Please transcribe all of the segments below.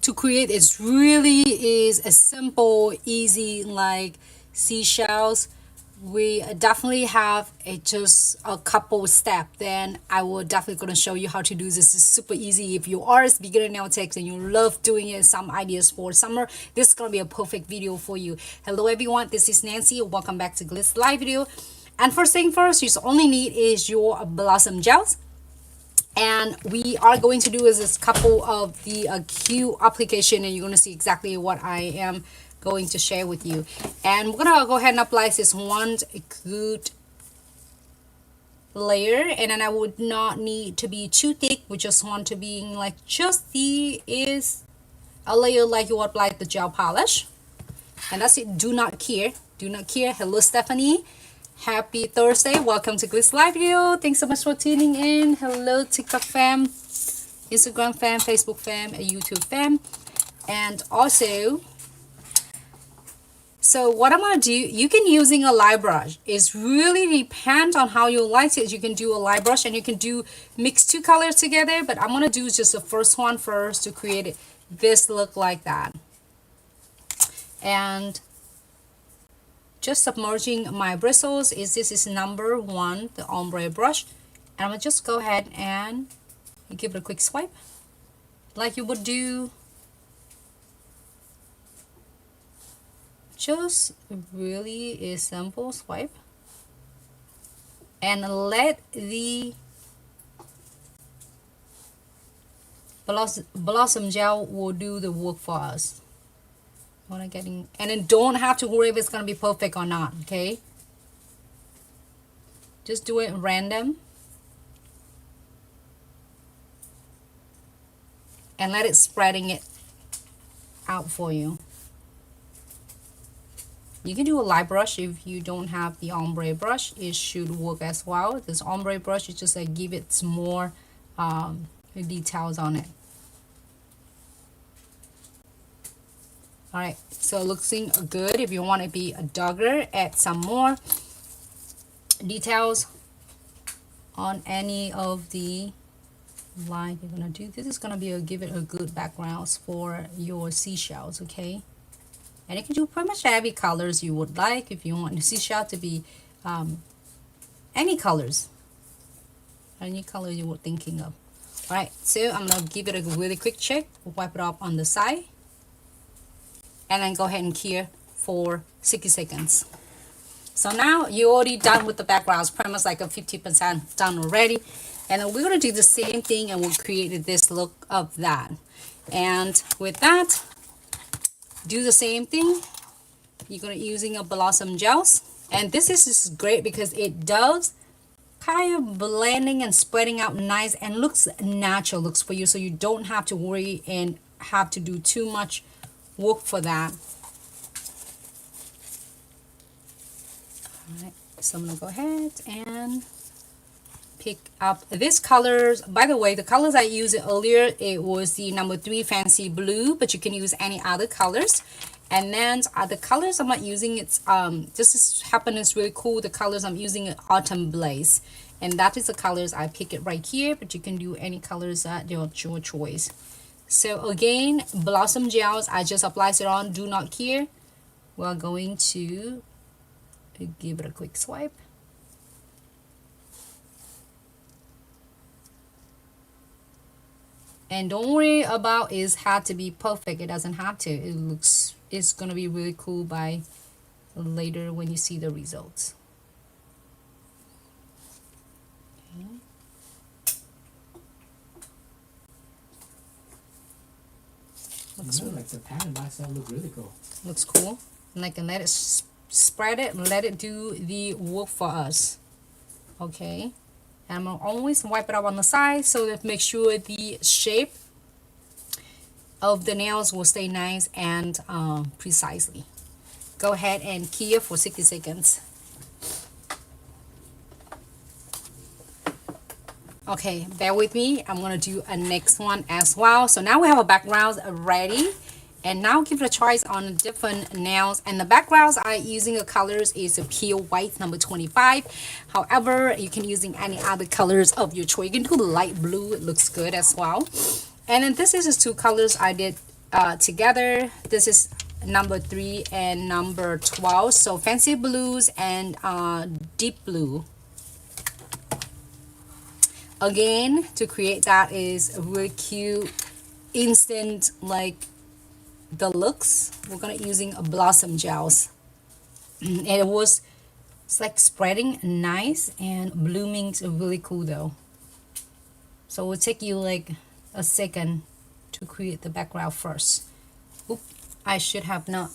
to create is really is a simple, easy, like seashells. We definitely have just a couple steps. Then I will definitely going to show you how to do this. It's super easy. If you are a beginner nail tech and you love doing it, some ideas for summer, this is going to be a perfect video for you. Hello everyone, this is Nancy. Welcome back to Glitz live video. And first thing first, you only need is your blossom gels. And we are going to do is this couple of the cute application, and you're going to see exactly what I am going to share with you. And we're gonna go ahead and apply this one good layer, and then I would not need to be too thick. We just want to be like just the is a layer like you apply the gel polish, and that's it. Do not care, do not care. Hello Stephanie, happy Thursday, welcome to Glitz live video. Thanks so much for tuning in. Hello TikTok fam, Instagram fam, Facebook fam, YouTube fam, and also so what I'm going to do, you can using a light brush. It's really depends on how you like it. You can do a light brush and you can do mix two colors together, but I'm going to do just the first one first to create it this look like that. And just submerging my bristles is this is number 1, the ombre brush. And I'm going to just go ahead and give it a quick swipe like you would do. Just really a simple swipe, and let the blossom gel will do the work for us. And then don't have to worry if it's gonna be perfect or not. Okay, just do it random and let it spreading it out for you. You can do a light brush if you don't have the ombre brush. It should work as well. This ombre brush is just like give it some more details on it. Alright, so looking good. If you want to be a darker, add some more details on any of the line you're gonna do. This is gonna be give it a good background for your seashells, okay? And you can do pretty much every colors you would like. If you want the seashell to be any colors, any color you were thinking of. All right, so I'm gonna give it a really quick check. Wipe it off on the side, and then go ahead and cure for 60 seconds. So now you're already done with the backgrounds, pretty much like a 50% done already. And then we're gonna do the same thing, and we'll create this look of that. And with that, do the same thing. You're gonna using a blossom gels, and this is just great because it does kind of blending and spreading out nice and looks natural, looks for you, so you don't have to worry and have to do too much work for that. All right, so I'm gonna go ahead and pick up these colors. By the way, the colors I used earlier, it was the number 3 fancy blue, but you can use any other colors. And then the colors I'm not using, it's this is happened is really cool. The colors I'm using autumn blaze, and that is the colors I pick it right here, but you can do any colors at your choice. So again, blossom gels, I just applied it on, do not care. We're going to give it a quick swipe. And don't worry about it had to be perfect. It doesn't have to. It's gonna be really cool by later when you see the results. Okay. Looks like the pattern by itself look really cool. Looks cool. And I can let it spread it and let it do the work for us. Okay. And I'm gonna always wipe it up on the side so that make sure the shape of the nails will stay nice and precisely. Go ahead and cure for 60 seconds. Okay, bear with me. I'm gonna do a next one as well. So now we have a background ready. And now give it a choice on different nails, and the backgrounds I using the colors is a pure white number 25. However, you can using any other colors of your choice. You can do light blue, it looks good as well. And then this is the 2 colors I did together. This is number 3 and number 12. So fancy blues and deep blue. Again, to create that is a really cute instant like the looks. We're gonna using a blossom gels. And it's like spreading nice and blooming is really cool though. So it will take you like a second to create the background first. Oop, I should have not.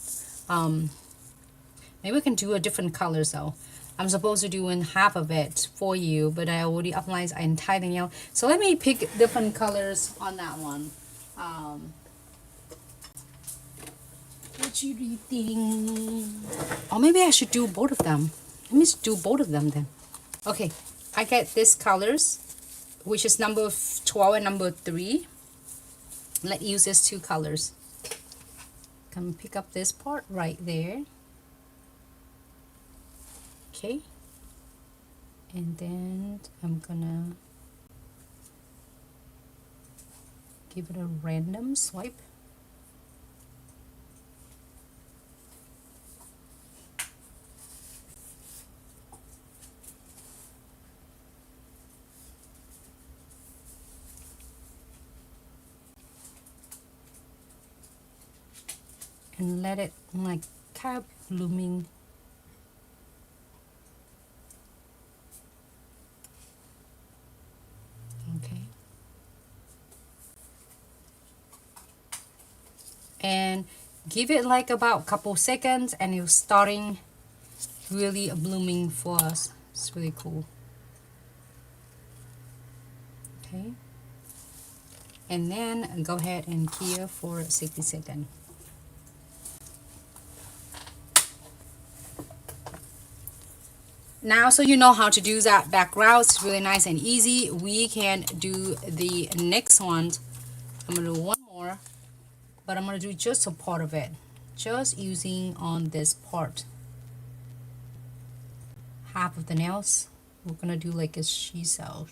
Maybe we can do a different colors though. I'm supposed to do in half of it for you, but I already applied an entire thing out. So let me pick different colors on that one. What do you think? Or maybe I should do both of them. Let me do both of them then. Okay, I get these colors, which is number 12 and number 3. Let's use these 2 colors. Come pick up this part right there. Okay. And then I'm gonna give it a random swipe. And let it like kind of blooming. Okay. And give it like about a couple seconds and it's starting really blooming for us. It's really cool. Okay. And then go ahead and cure for 60 seconds. Now, so you know how to do that background, it's really nice and easy. We can do the next one. I'm gonna do one more, but I'm gonna do just a part of it, just using on this part, half of the nails. We're gonna do like a Seashells,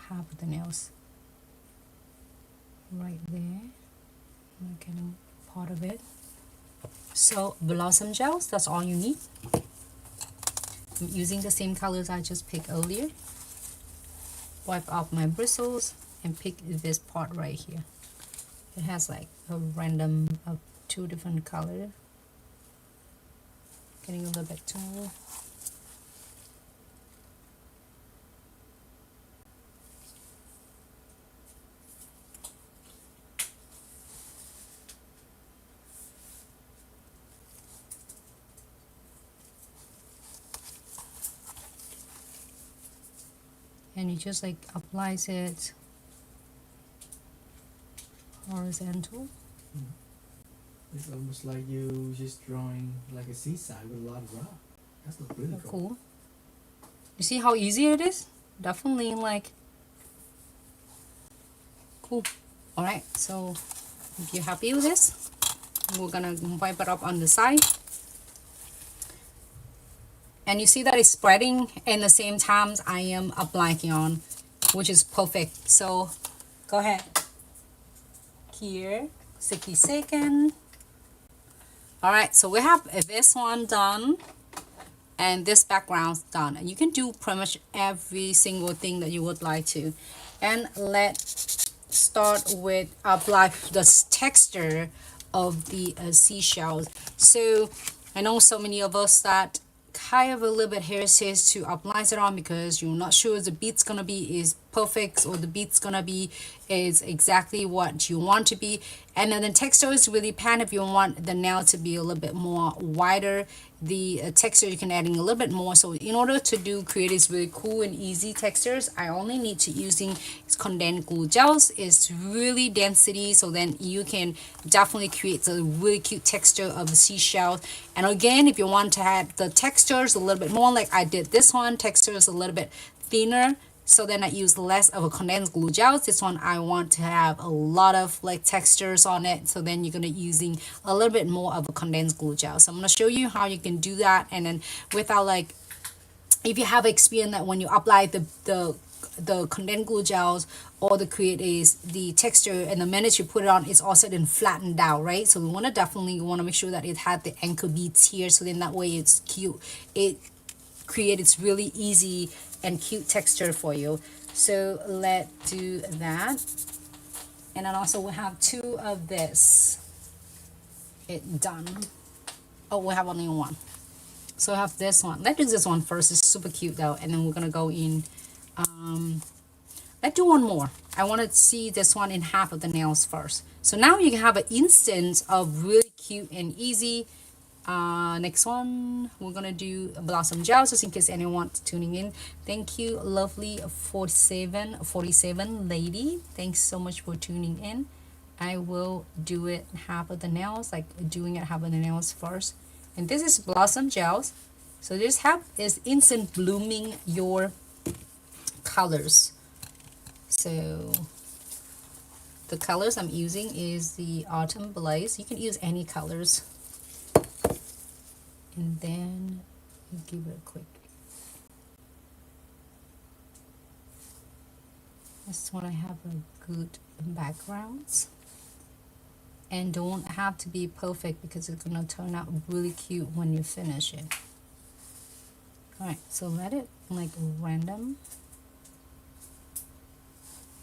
half of the nails right there. Okay, part of it. So blossom gels, that's all you need. I'm using the same colors I just picked earlier. Wipe off my bristles and pick this part right here. It has like a random of 2 different colors. Getting a little bit too. And you just like applies it horizontal. It's almost like you just drawing like a seaside with a lot of rock. That's not really Cool. You see how easy it is? Definitely like cool. Alright, so if you're happy with this, we're gonna wipe it up on the side. And you see that it's spreading in the same time I am applying on, which is perfect. So go ahead. Here, 60 seconds. Alright, so we have this one done and this background done. And you can do pretty much every single thing that you would like to. And let's start with apply the texture of the seashells. So I know so many of us that kind of a little bit hesitate to apply it on because you're not sure the bead's gonna be is perfect or the bead's gonna be is exactly what you want to be. And then the texture is really pan. If you want the nail to be a little bit more wider, the texture you can add in a little bit more. So in order to do create these really cool and easy textures, I only need to using condensed glue gels. It's really density, so then you can definitely create a really cute texture of the seashell. And again, if you want to add the textures a little bit more, like I did this one, texture is a little bit thinner, so then I use less of a condensed glue gel. This one I want to have a lot of like textures on it, so then you're gonna using a little bit more of a condensed glue gel. So I'm gonna show you how you can do that, and then without like, if you have experience that when you apply the the condensed glue gels or the create is the texture, and the minute you put it on, it's all sudden flattened out, right? So we want to definitely want to make sure that it had the anchor beads here, so then that way it's cute. It creates really easy and cute texture for you. So let's do that. And then also we have two of this. It done. Oh, we have only one. So I have this one. Let's do this one first. It's super cute though. And then we're gonna go in. Let's do one more. I want to see this one in half of the nails first. So now you can have an instance of really cute and easy. Next one, we're gonna do a blossom gel, just in case anyone's tuning in. Thank you, lovely 47 lady. Thanks so much for tuning in. I will do it half of the nails, like doing it half of the nails first. And this is blossom gels. So this half is instant blooming your colors. So the colors I'm using is the Autumn Blaze. You can use any colors. And then you give it a quick. This one I have a good backgrounds. And don't have to be perfect because it's gonna turn out really cute when you finish it. Alright, so let it like random.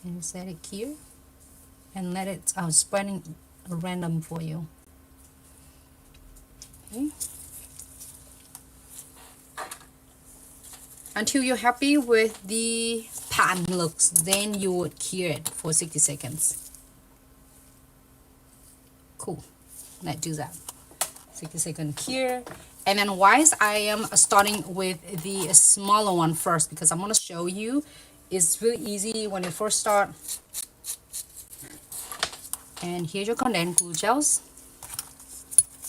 And set it here. And let it spreading random for you. Okay. Until you're happy with the pattern looks, then you would cure it for 60 seconds. Cool. Let's do that. 60-second cure. And then whilst I am starting with the smaller one first, because I'm going to show you, it's really easy when you first start. And here's your condensed glue gels.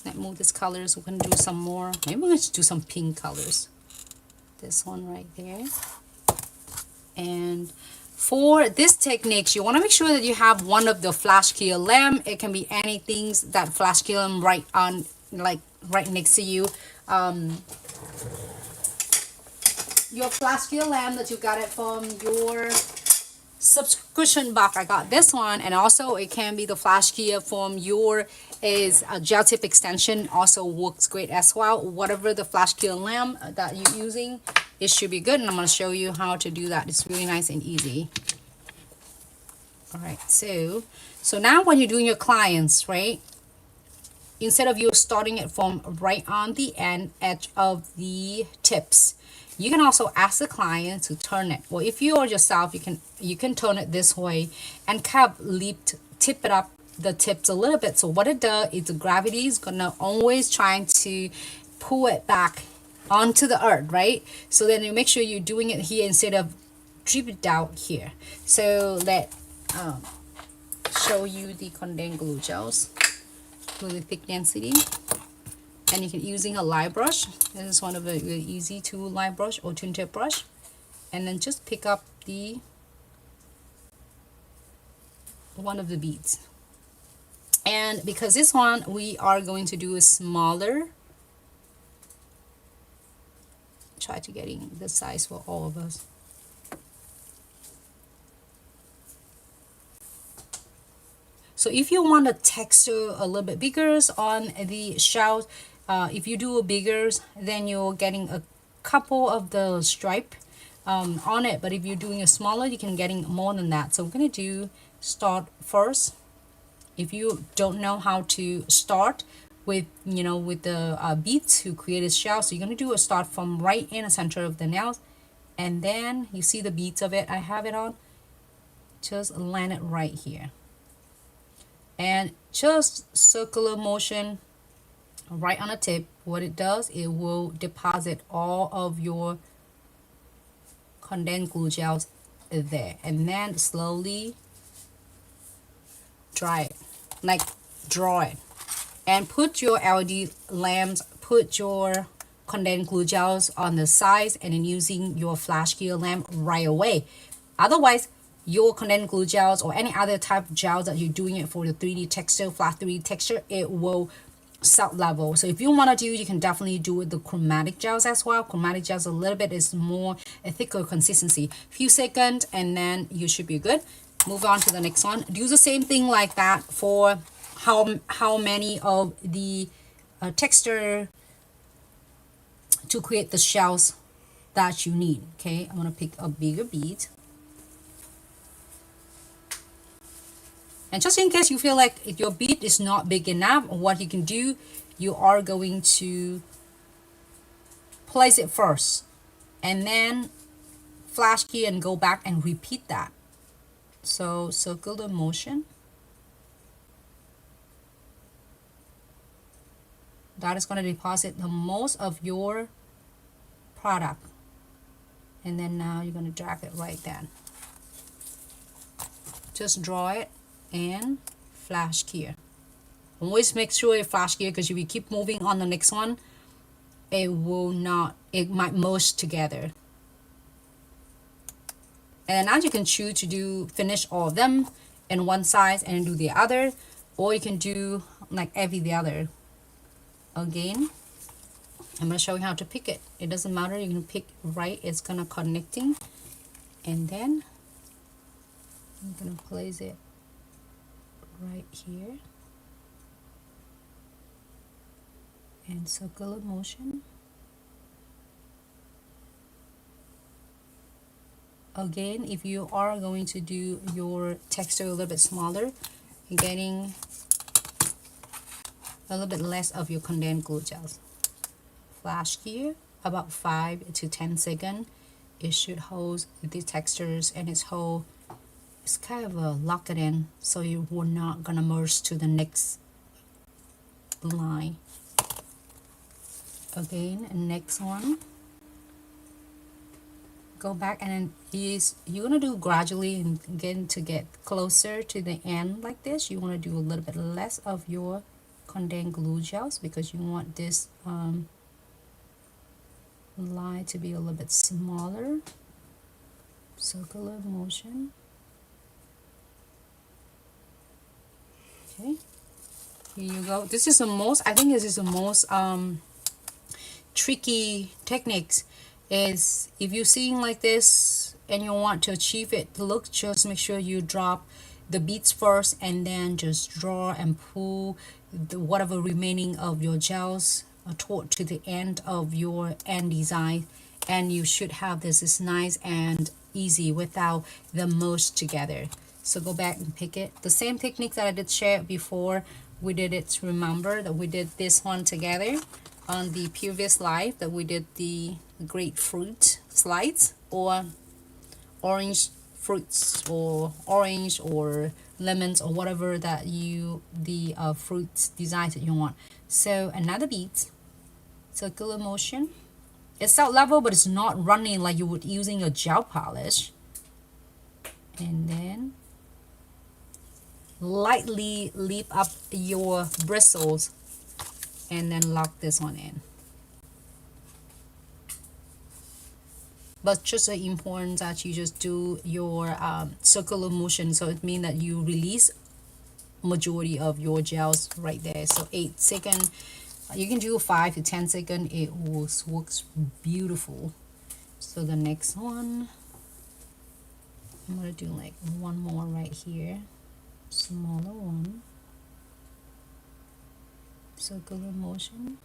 Let's move this colors. We're going to do some more. Maybe we're going to do some pink colors. This one right there. And for this technique, you want to make sure that you have one of the flash clear lamp. It can be anything that flash clear lamp right on, like right next to you. Your flash clear lamp that you got it from your subscription box. I got this one, and also it can be the flash clear from your is a gel tip extension, also works great as well. Whatever the flash clear lamp that you're using, it should be good, and I'm going to show you how to do that. It's really nice and easy. All right, so now when you're doing your clients, right, instead of you starting it from right on the edge of the tips, you can also ask the client to turn it. Well, if you are yourself, you can turn it this way and kind of tip it up the tips a little bit. So what it does is the gravity is gonna always trying to pull it back onto the earth, right? So then you make sure you're doing it here instead of drip it down here. So let show you the condensed glue gels, really thick density. And you can using a light brush. This is one of the really easy tool, light brush or twin tip brush, and then just pick up the one of the beads. And because this one we are going to do a smaller, try to getting the size for all of us. So if you want the texture a little bit bigger on the shells, if you do a bigger, then you're getting a couple of the stripe on it. But if you're doing a smaller, you can getting more than that. So we're gonna do start first. If you don't know how to start with, you know, with the beads to create a shell, so you're gonna do a start from right in the center of the nails, and then you see the beads of it. I have it on. Just land it right here. And just circular motion right on the tip. What it does, it will deposit all of your condensed glue gels there, and then slowly dry it, like draw it, and put your LED lamps, put your condensed glue gels on the sides, and then using your flash clear lamp right away. Otherwise, your condensed glue gels or any other type of gels that you're doing it for the 3D texture, flat 3D texture, it will salt level. So if you want to do, you can definitely do with the chromatic gels as well. Chromatic gels a little bit is more a thicker consistency. Few seconds and then you should be good. Move on to the next one. Do the same thing like that for how many of the texture to create the shells that you need. Okay, I'm gonna pick a bigger bead. And just in case you feel like if your bead is not big enough, what you can do, you are going to place it first and then flash key and go back and repeat that. So circular motion. That is going to deposit the most of your product. And then now you're going to drag it right then. Just draw it and flash key. Always make sure you flash key, because if you keep moving on the next one, it might merge together. And now you can choose to finish all of them in one side and do the other, or you can do like the other. Again, I'm going to show you how to pick it. It doesn't matter, you can pick right, it's gonna connecting, and then I'm gonna place it right here and circular motion. Again, if you are going to do your texture a little bit smaller, you're getting a little bit less of your condensed glue gels. Flash here, about 5 to 10 seconds. It should hold the textures and it's kind of lock it in, so you will not gonna merge to the next line. Again, next one. Go back, and you're gonna do gradually and get closer to the end like this. You want to do a little bit less of your condensed glue gels because you want this line to be a little bit smaller. Circular motion. Okay, here you go. This is the most, I think this is the most tricky techniques. Is if you're seeing like this and you want to achieve it to look, just make sure you drop the beads first and then just draw and pull whatever remaining of your gels toward to the end of your end design, and you should have this is nice and easy without them merged together. So go back and pick it. The same technique that I did share before we did it. Remember that we did this one together on the previous live, that we did the grapefruit slides or orange fruits or orange or lemons or whatever that you the fruit designs that you want. So another bead, circular motion. It's out level, but it's not running like you would using a gel polish. And then lightly lift up your bristles and then lock this one in. But just important that you just do your circular motion, so it means that you release majority of your gels right there. So 8 seconds, you can do 5 to 10 seconds. It works beautiful. So the next one, I'm gonna do like one more right here, smaller one. Circular motion,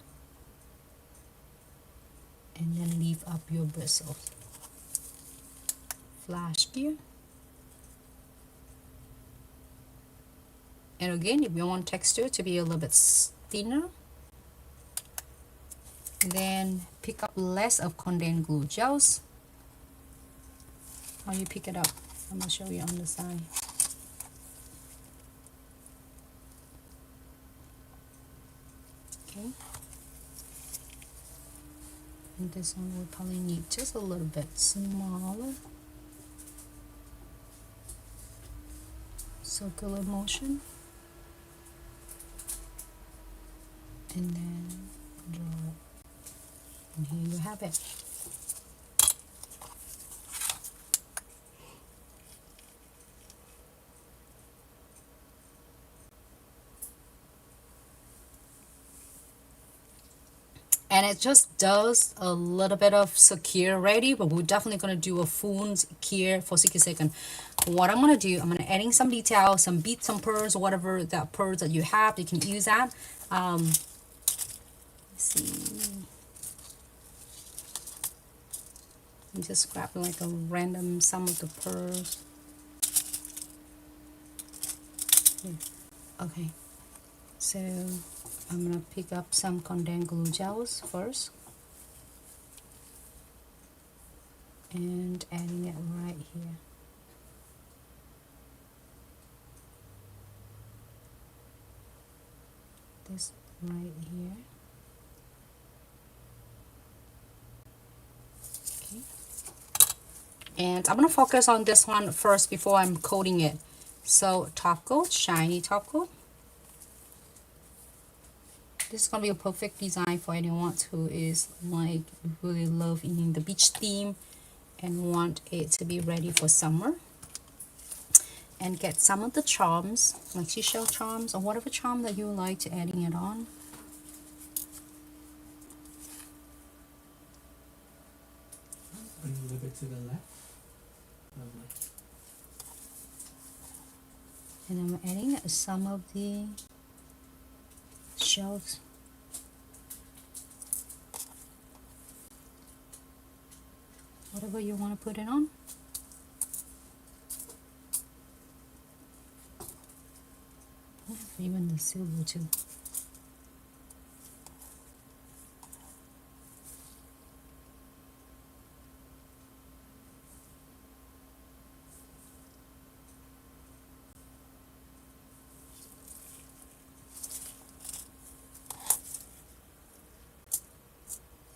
and then lift up your bristle. Flash here. And again, if you want texture to be a little bit thinner, then pick up less of condensed glue gels. How you pick it up, I'm gonna show you on the side. Okay, and this one will probably need just a little bit smaller. Circular motion, and then draw it, and here you have it. and it just does a little bit of secure already, but we're definitely going to do a full secure for 60 seconds. What I'm going to do, I'm going to adding some detail, some beads, some pearls, whatever that pearls that you have, you can use that. Let's see, I'm just grabbing like a random some of the pearls. Okay, so I'm gonna pick up some condensed glue gels first and adding it right here. This right here. Okay. And I'm gonna focus on this one first before I'm coating it. So top coat, shiny top coat. This is gonna be a perfect design for anyone who is like really love in the beach theme and want it to be ready for summer. And get some of the charms, like seashell charms or whatever charm that you like to adding it on. Bring a little bit to the left. Lovely. And I'm adding some of the shells. Whatever you want to put it on. Even the silver too.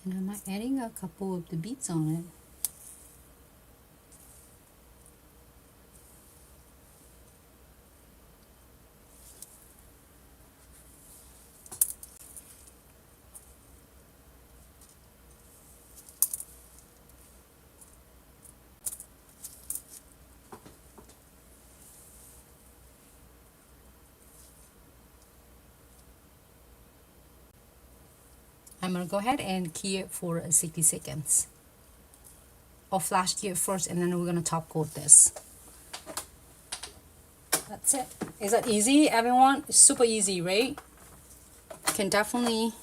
And I'm adding a couple of the beads on it. I'm gonna go ahead and key it for 60 seconds. Or flash key it first and then we're gonna top coat this. That's it. Is that easy, everyone? It's super easy, right? Can definitely,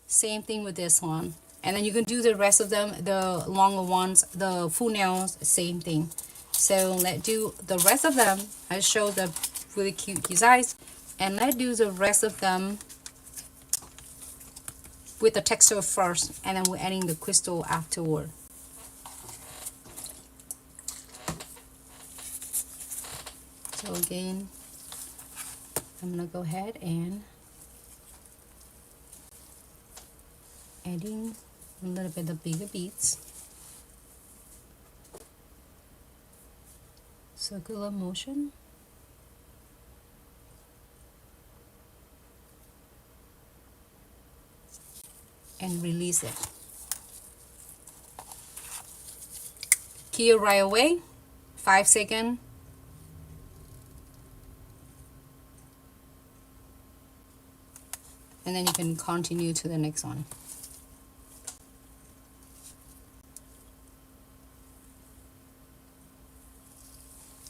same thing with this one. And then you can do the rest of them, the longer ones, the full nails, same thing. So let's do the rest of them. I show the really cute designs. And let's do the rest of them with the texture first, and then we're adding the crystal afterward. So again, I'm gonna go ahead and adding a little bit of bigger beads, circular motion. And release it. Key it right away, 5 seconds. And then you can continue to the next one.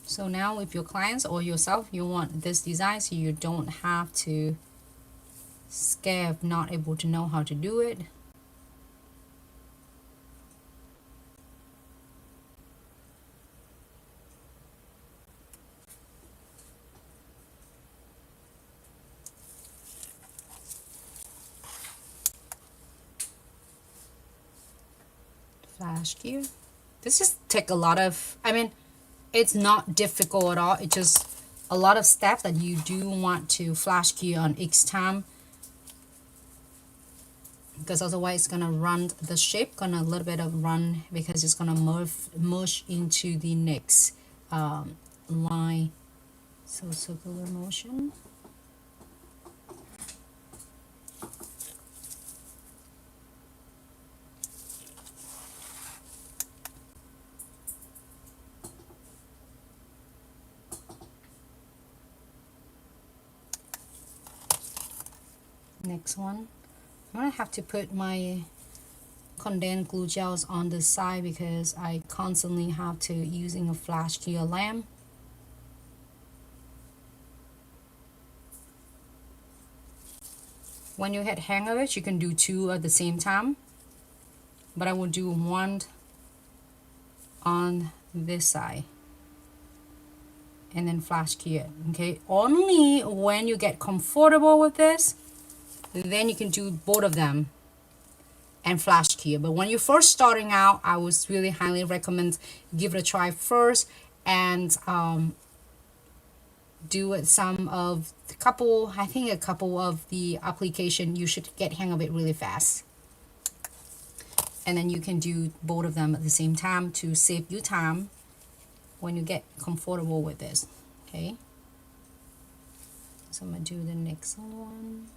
So now if your clients or yourself, you want this design so you don't have to scared of not able to know how to do it. Flash gear. This just take a lot of, I mean, it's not difficult at all. It's just a lot of steps that you do want to flash gear on each time, because otherwise it's gonna run the shape, gonna a little bit of run, because it's gonna merge into the next line. So circular motion. Next one, I'm gonna have to put my condensed glue gels on the side because I constantly have to using a flash clear lamp. When you get hang of it, you can do two at the same time, but I will do one on this side and then flash key it. Okay, only when you get comfortable with this, then you can do both of them and flash key it. But when you're first starting out, I would really highly recommend give it a try first and do it some of the couple, I think a couple of the application, you should get hang of it really fast. And then you can do both of them at the same time to save you time when you get comfortable with this. Okay, so I'm gonna do the next one.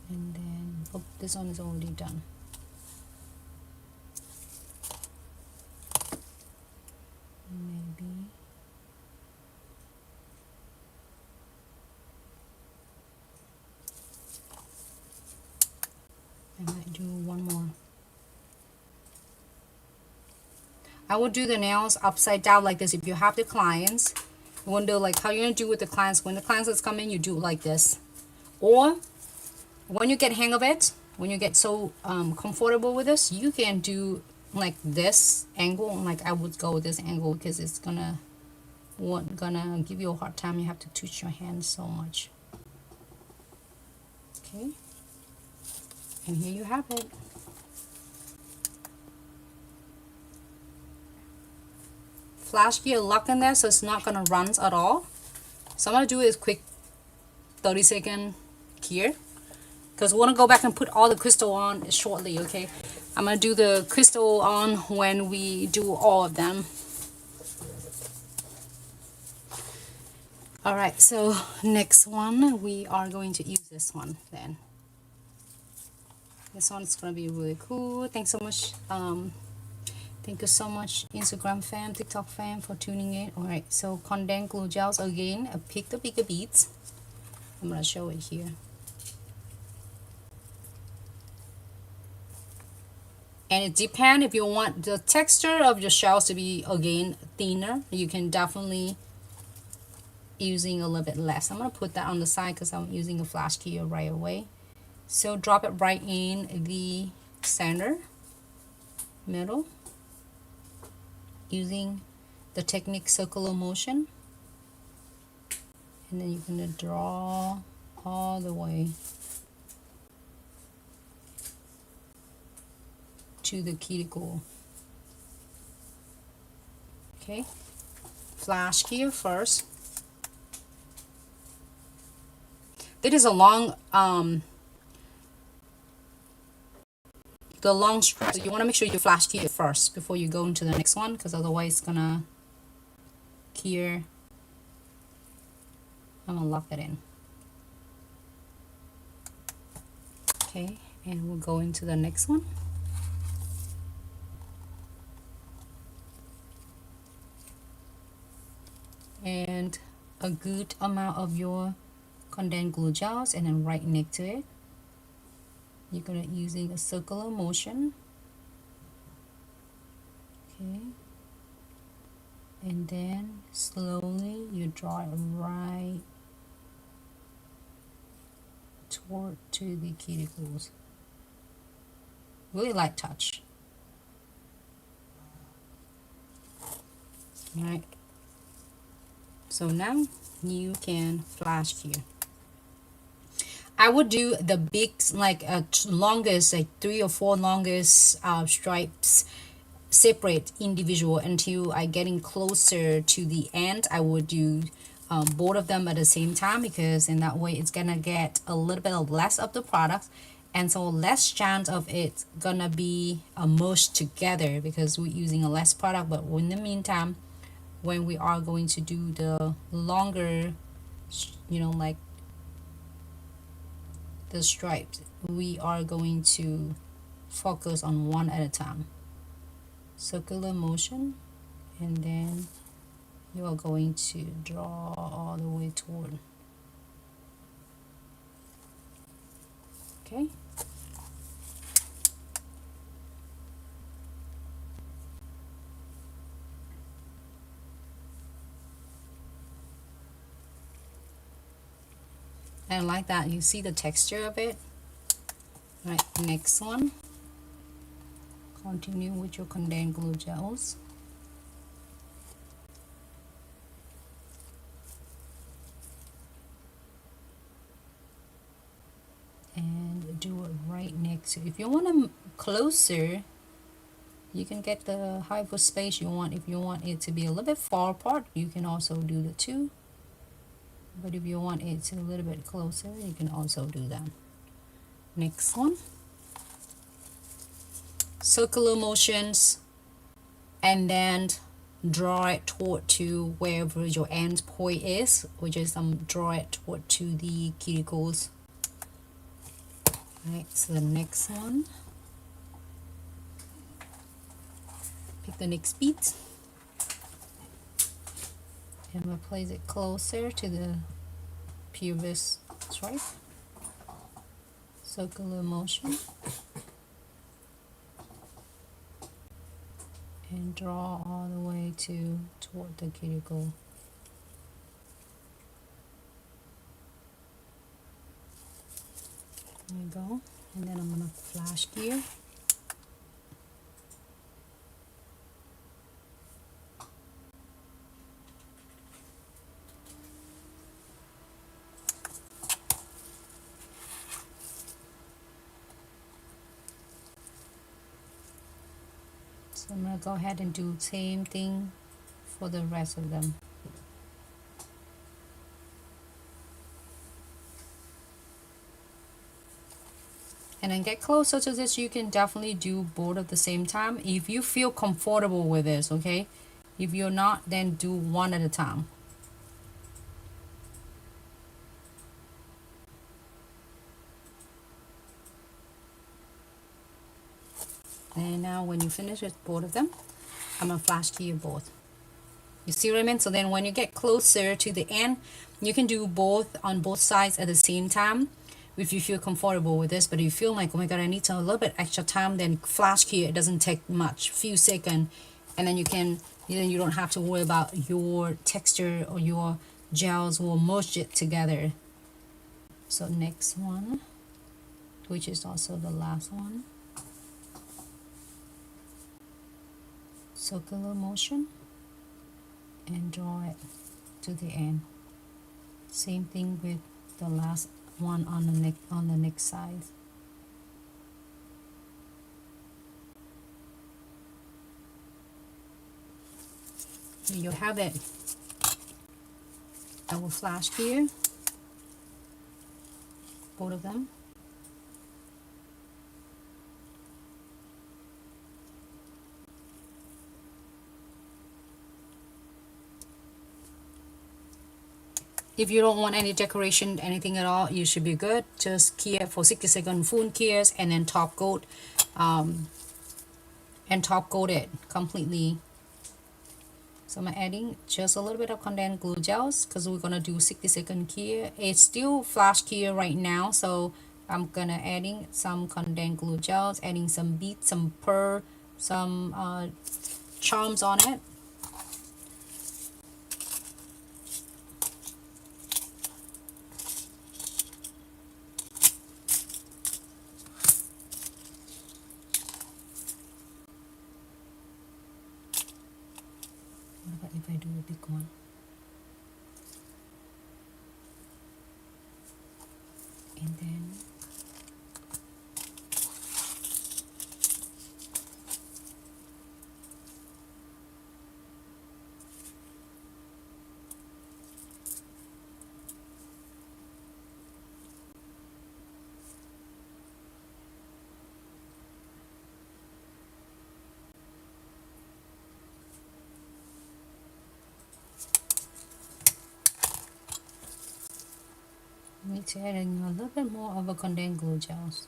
And then, oh, this one is already done. Maybe. I might do one more. I would do the nails upside down like this. If you have the clients, you want to do like how you're gonna do with the clients. When the clients is coming, you do it like this. Or when you get hang of it, when you get so comfortable with this, you can do like this angle. Like I would go with this angle because it's gonna give you a hard time. You have to touch your hands so much. Okay, and here you have it. Flash gear lock in there, so it's not gonna run at all. So I'm gonna do is quick 30-second here, because we want to go back and put all the crystal on shortly. Okay, I'm gonna do the crystal on when we do all of them. All right, so next one we are going to use this one. Then this one is gonna be really cool. Thanks so much. Thank you so much, Instagram fam, TikTok fam, for tuning in. All right, so condensed glue gels again. I picked the bigger beads. I'm gonna show it here. And it depends if you want the texture of your shells to be again thinner. You can definitely using a little bit less. I'm gonna put that on the side because I'm using a flash key right away. So drop it right in the center, middle, using the technique circular motion, and then you're gonna draw all the way to the cuticle. Okay, flash here first. This is a long the long strip, so you want to make sure you flash key it first before you go into the next one, because otherwise it's gonna here. I'm gonna lock it in. Okay, and we'll go into the next one. And a good amount of your condensed glue gels, and then right next to it you're gonna using a circular motion. Okay, and then slowly you draw it right toward to the cuticles. Really light touch. All right, so now you can flash here. I would do the big, like longest, like 3 or 4 longest stripes separate individual until I getting closer to the end. I would do both of them at the same time, because in that way it's gonna get a little bit of less of the product, and so less chance of it gonna be mushed together because we're using a less product. But in the meantime, when we are going to do the longer, you know, like the stripes, we are going to focus on one at a time. Circular motion, and then you are going to draw all the way toward. Okay. And like that, you see the texture of it. Right, next one. Continue with your condensed glue gels. And do it right next to, if you want them closer, you can get the hyperspace you want. If you want it to be a little bit far apart, you can also do the two. But if you want it to a little bit closer, you can also do that. Next one. Circular motions, and then draw it toward to wherever your end point is, which is draw it toward to the cuticles. Right, so the next one, pick the next beat and we'll place it closer to the previous stripe. Circular motion and draw all the way toward the cuticle. There you go. And then I'm gonna flash gear. So I'm gonna go ahead and do the same thing for the rest of them. And then get closer to this. You can definitely do both at the same time if you feel comfortable with this, okay? If you're not, then do one at a time. And now when you finish with both of them, I'm gonna flash key you both. You see what I mean? So then when you get closer to the end, you can do both on both sides at the same time if you feel comfortable with this. But if you feel like, oh my god, I need a little bit extra time, then flash key. It doesn't take much, few seconds, and then you don't have to worry about your texture or your gels will merge it together. So next one, which is also the last one, circular motion and draw it to the end. Same thing with the last one on the next side. Here you have it. I will flash here both of them. If you don't want any decoration, anything at all, you should be good. Just key it for 60 seconds, full keys, and then top coat, it completely. So I'm adding just a little bit of condensed glue gels because we're gonna do 60-second key. It's still flash key right now, so I'm gonna adding some condensed glue gels, adding some beads, some pearl, some charms on it. What about if I do a big one? And then I need to add in a little bit more of a condensed glue gels.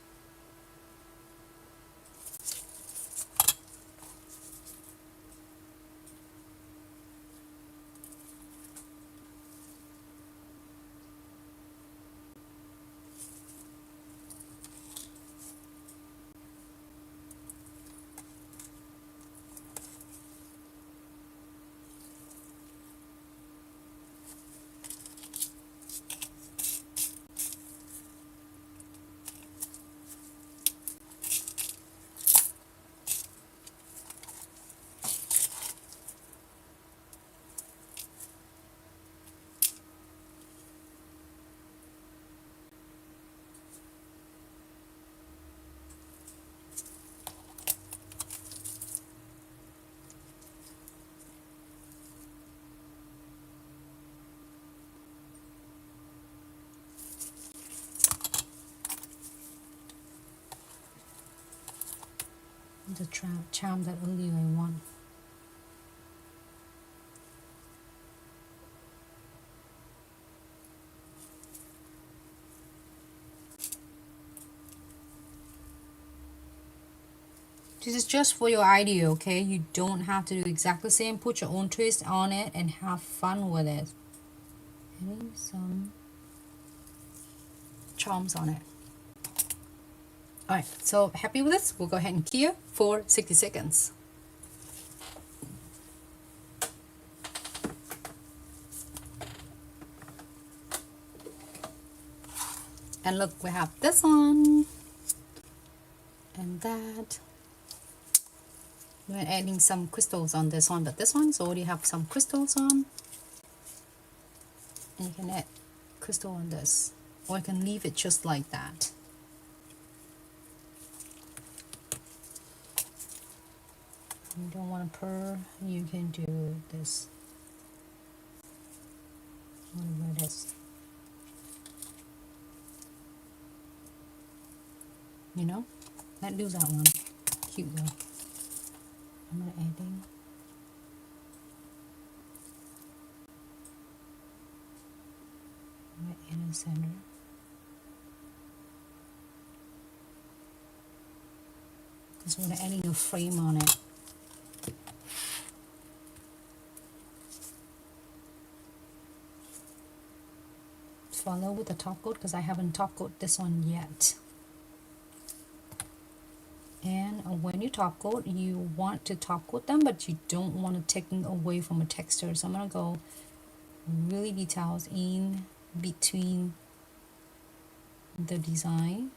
the charm that earlier I want. This is just for your idea, okay? You don't have to do exactly the same. Put your own twist on it and have fun with it. Adding some charms on it. Alright, so happy with this? We'll go ahead and clear for 60 seconds. And look, we have this one and that. We're adding some crystals on this one, but this one's already have some crystals on. And you can add crystal on this, or you can leave it just like that. You don't want a pearl, you can do this. Whatever it is. You know? Let's do that one. Cute though. I'm gonna add in right in the center. Because we're adding a frame on it. Follow with the top coat because I haven't top coat this one yet. And when you top coat, you want to top coat them, but you don't want to take them away from a texture. So I'm going to go really details in between the design,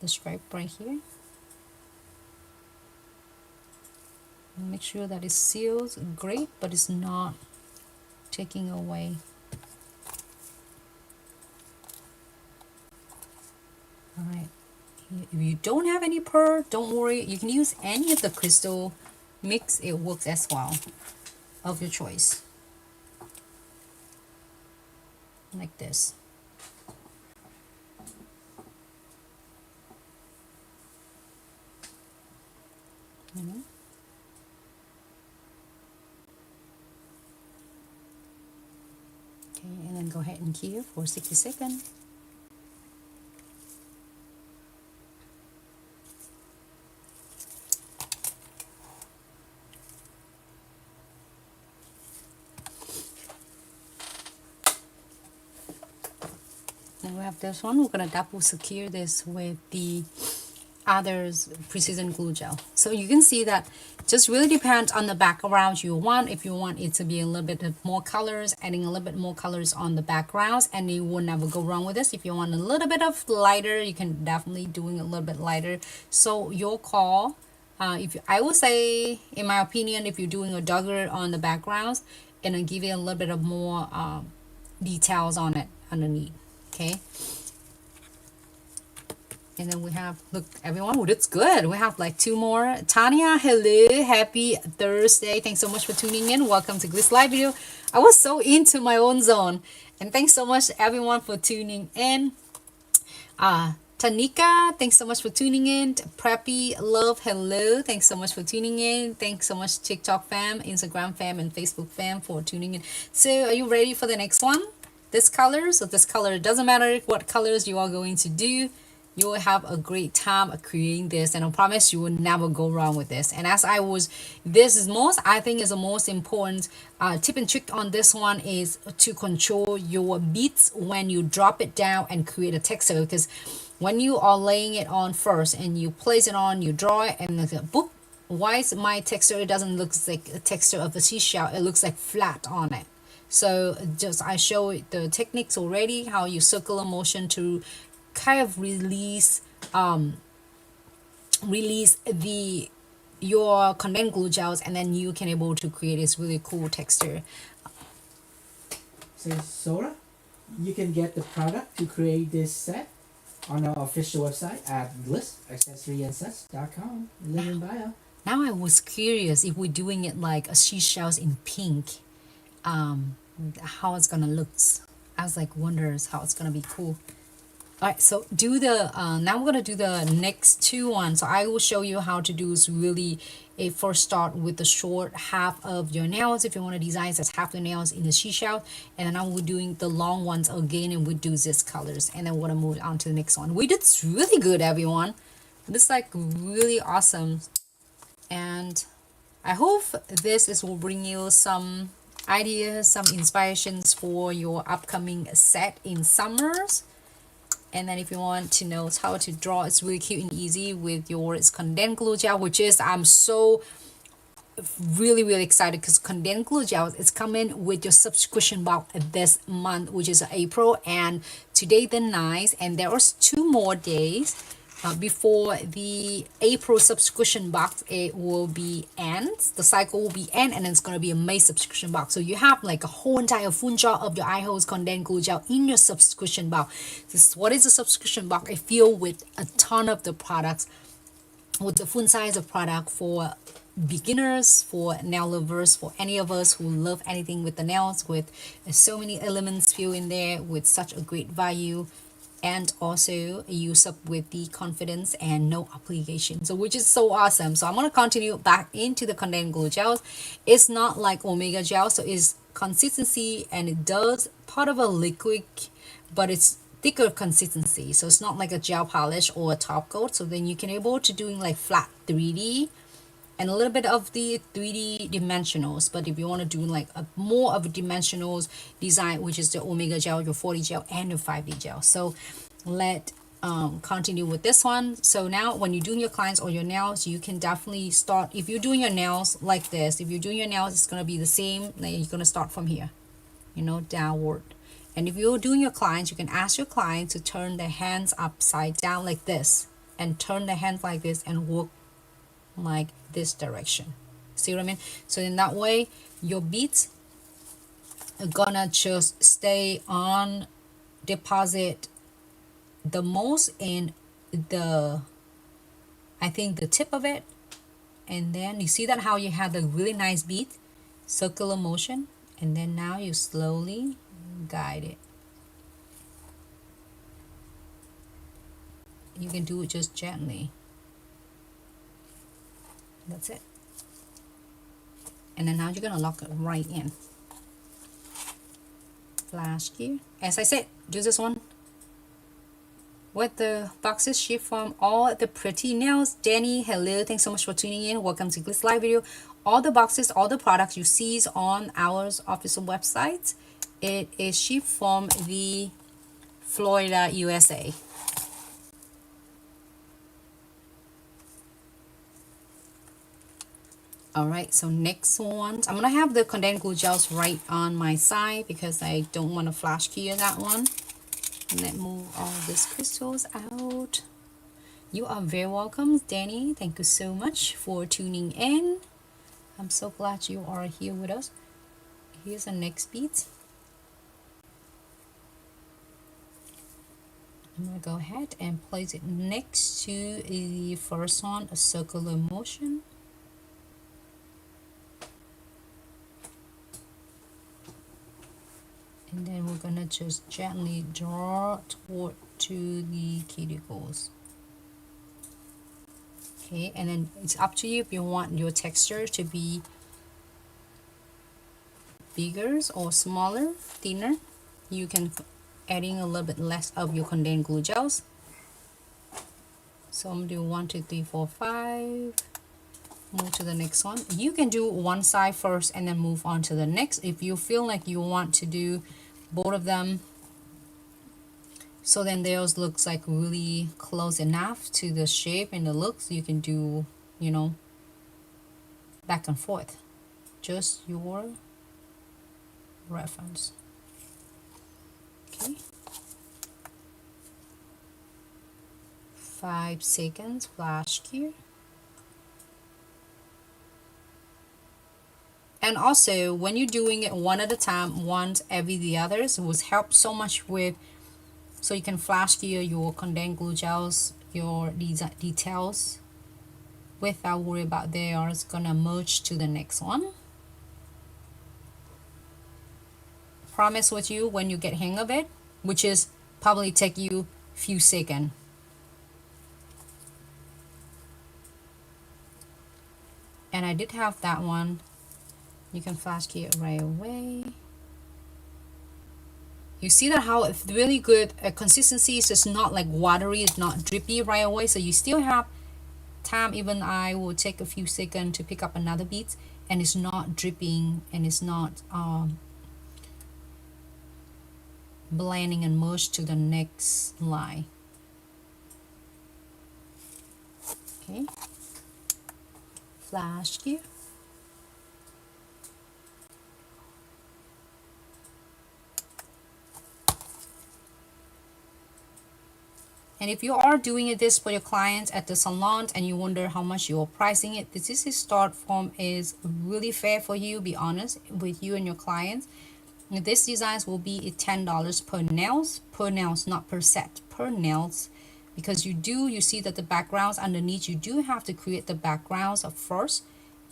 the stripe right here. And make sure that it seals great, but it's not taking away. All right. If you don't have any pearl, don't worry. You can use any of the crystal mix. It works as well, of your choice. Like this. You know? Okay, and then go ahead and cure for 60 seconds. Then we have this one. We're gonna double secure this with the others precision glue gel. So you can see that just really depends on the background you want. If you want it to be a little bit more colors, adding a little bit more colors on the backgrounds, and you will never go wrong with this. If you want a little bit of lighter, you can definitely doing a little bit lighter. So your call. I would say, in my opinion, if you're doing a darker on the backgrounds, and then give it a little bit of more details on it underneath. Okay, and then we have, look everyone, oh, that's good. We have like two more. Tanya, hello, happy Thursday. Thanks so much for tuning in. Welcome to Glitz live video. I was so into my own zone, and thanks so much everyone for tuning in. Tanika, thanks so much for tuning in. Preppy Love, hello, thanks so much for tuning in. Thanks so much TikTok fam, Instagram fam, and Facebook fam for tuning in. So are you ready for the next one? This color, so this color, it doesn't matter what colors you are going to do, you will have a great time creating this, and I promise you will never go wrong with this. And as this is I think is the most important tip and trick on this one is to control your beads when you drop it down and create a texture, because when you are laying it on first and you place it on, you draw it, and like, boop, why is my texture, it doesn't look like a texture of a seashell, it looks like flat on it. So just I show the techniques already, how you circular motion to kind of release your condensed glue gels, and then you can able to create this really cool texture. So Sora, you can get the product to create this set on our official website at glitzaccessoryandsuch.com. Link in bio. Now I was curious if we're doing it like a seashells in pink. How it's gonna look. I was like wonders how it's gonna be cool. All right, so do the now we're gonna do the next two ones. So I will show you how to do is really a first start with the short half of your nails if you want to design just half the nails in the seashell, and then I will be doing the long ones again, and we do this colors, and then we're gonna move on to the next one. We did really good, everyone. This is like really awesome, and I hope this is will bring you some ideas, some inspirations for your upcoming set in summers. And then if you want to know how to draw, it's really cute and easy with your condensed glue gel, which is I'm so really excited because condensed glue gel is coming with your subscription box this month, which is April, and today the 9th, and there was 2 more days before the April subscription box it will be ends, the cycle will be end, and then it's going to be a May subscription box. So you have like a whole entire full jar of your iHold condensed glue gel in your subscription box. This is what is a subscription box. It filled with a ton of the products, with the full size of product for beginners, for nail lovers, for any of us who love anything with the nails, with so many elements filled in there with such a great value, and also use up with the confidence and no obligation, so which is so awesome. So I'm going to continue back into the condensed glue gels. It's not like omega gel, so it's consistency, and it does part of a liquid, but it's thicker consistency, so it's not like a gel polish or a top coat. So then you can able to doing like flat 3D and a little bit of the 3D dimensionals. But if you want to do like a more of a dimensionals design, which is the omega gel, your 40 gel, and your 5D gel. So let continue with this one. So now when you're doing your clients or your nails, you can definitely start, if you're doing your nails like this, if you're doing your nails, it's going to be the same, like you're going to start from here, you know, downward. And if you're doing your clients, you can ask your client to turn their hands upside down like this, and turn the hands like this and work like this direction. See what I mean? So in that way, your beads are gonna just stay on deposit the most in the, I think, the tip of it. And then you see that how you have the really nice bead, circular motion, and then now you slowly guide it. You can do it just gently. That's it. And then now you're gonna lock it right in. Flash key. As I said, do this one with the boxes shipped from all the pretty nails. Danny, hello, thanks so much for tuning in. Welcome to Glitz live video. All the boxes, all the products you see on our official website, it is shipped from the Florida, USA. Alright, so next one, I'm gonna have the condensed glue gels right on my side because I don't want to flash key that one. And then move all these crystals out. You are very welcome, Danny. Thank you so much for tuning in. I'm so glad you are here with us. Here's the next bead. I'm gonna go ahead and place it next to the first one, a circular motion. And then we're gonna just gently draw toward to the cuticles. Okay, and then it's up to you if you want your texture to be bigger or smaller, thinner. You can adding a little bit less of your condensed glue gels. So I'm gonna do 1, 2, 3, 4, 5. Move to the next one. You can do one side first and then move on to the next if you feel like you want to do both of them, so then theirs looks like really close enough to the shape and the looks. You can do, you know, back and forth, just your reference. Okay, 5 seconds flash here. And also, when you're doing it one at a time, once every the others, it will help so much with, so you can flash gear your condensed glue gels, your details, without worry about they are gonna merge to the next one. Promise with you, when you get hang of it, which is probably take you few seconds. And I did have that one. You can flash key it right away. You see that how it's really good consistency. It's just not like watery, it's not drippy right away. So you still have time. Even I will take a few seconds to pick up another bead, and it's not dripping, and it's not blending and merge to the next line. Okay, flash key. And if you are doing this for your clients at the salon and you wonder how much you're pricing it, this is start form is really fair for you. Be honest with you and your clients. This designs will be $10 per nails, not per set, per nails, because you see that the backgrounds underneath, you do have to create the backgrounds up first,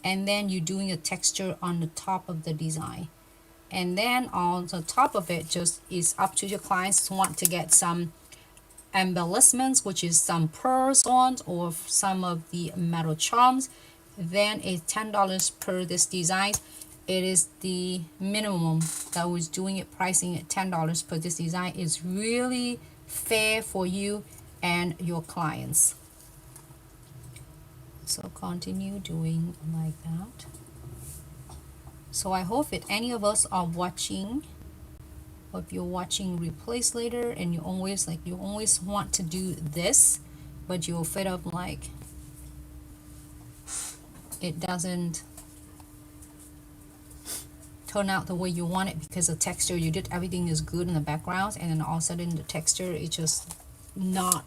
and then you're doing a texture on the top of the design, and then on the top of it just is up to your clients who want to get some embellishments, which is some pearls on or some of the metal charms. Then it's $10 per this design. It is the minimum that was doing it, pricing at $10 per this design. Is really fair for you and your clients. So continue doing like that. So I hope if any of us are watching, or if you're watching replays later and you always want to do this, but you're fed up like it doesn't turn out the way you want it because the texture you did everything is good in the background, and then all of a sudden the texture is just not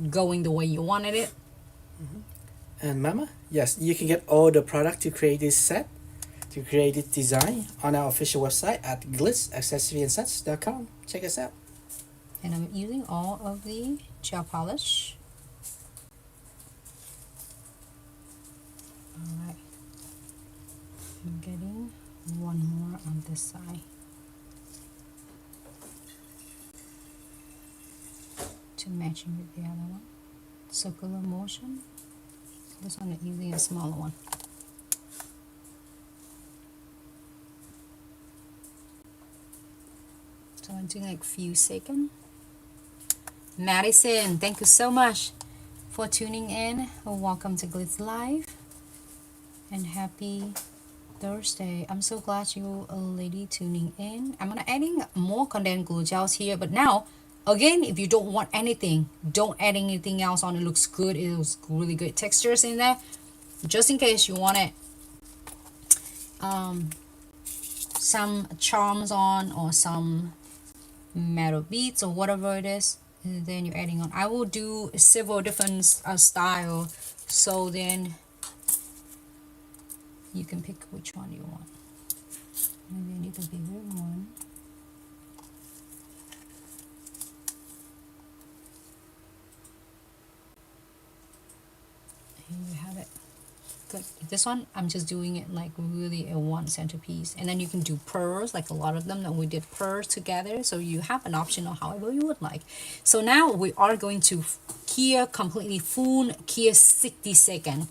going the way you wanted it. And Mama, yes, you can get all the product to create this set, to create this design on our official website at glitzaccessoriesandsets.com. Check us out. And I'm using all of the gel polish. Alright, I'm getting one more on this side to matching with the other one. Circular motion. This one is using a smaller one. So I'm doing like few seconds. Madison, thank you so much for tuning in. Welcome to Glitz Live, and happy Thursday. I'm so glad you a lady tuning in. I'm gonna adding more condensed glue gels here, but now again, if you don't want anything, don't add anything else on. It looks good. It was really good textures in there. Just in case you want it, some charms on or some metal beads or whatever it is, and then you're adding on. I will do several different style, so then you can pick which one you want. Maybe I need a bigger one. Here you have it. Good. This one I'm just doing it like really a one centerpiece, and then you can do pearls, like a lot of them that we did pearls together, so you have an option of however you would like. So now we are going to cure completely full cure 60 seconds,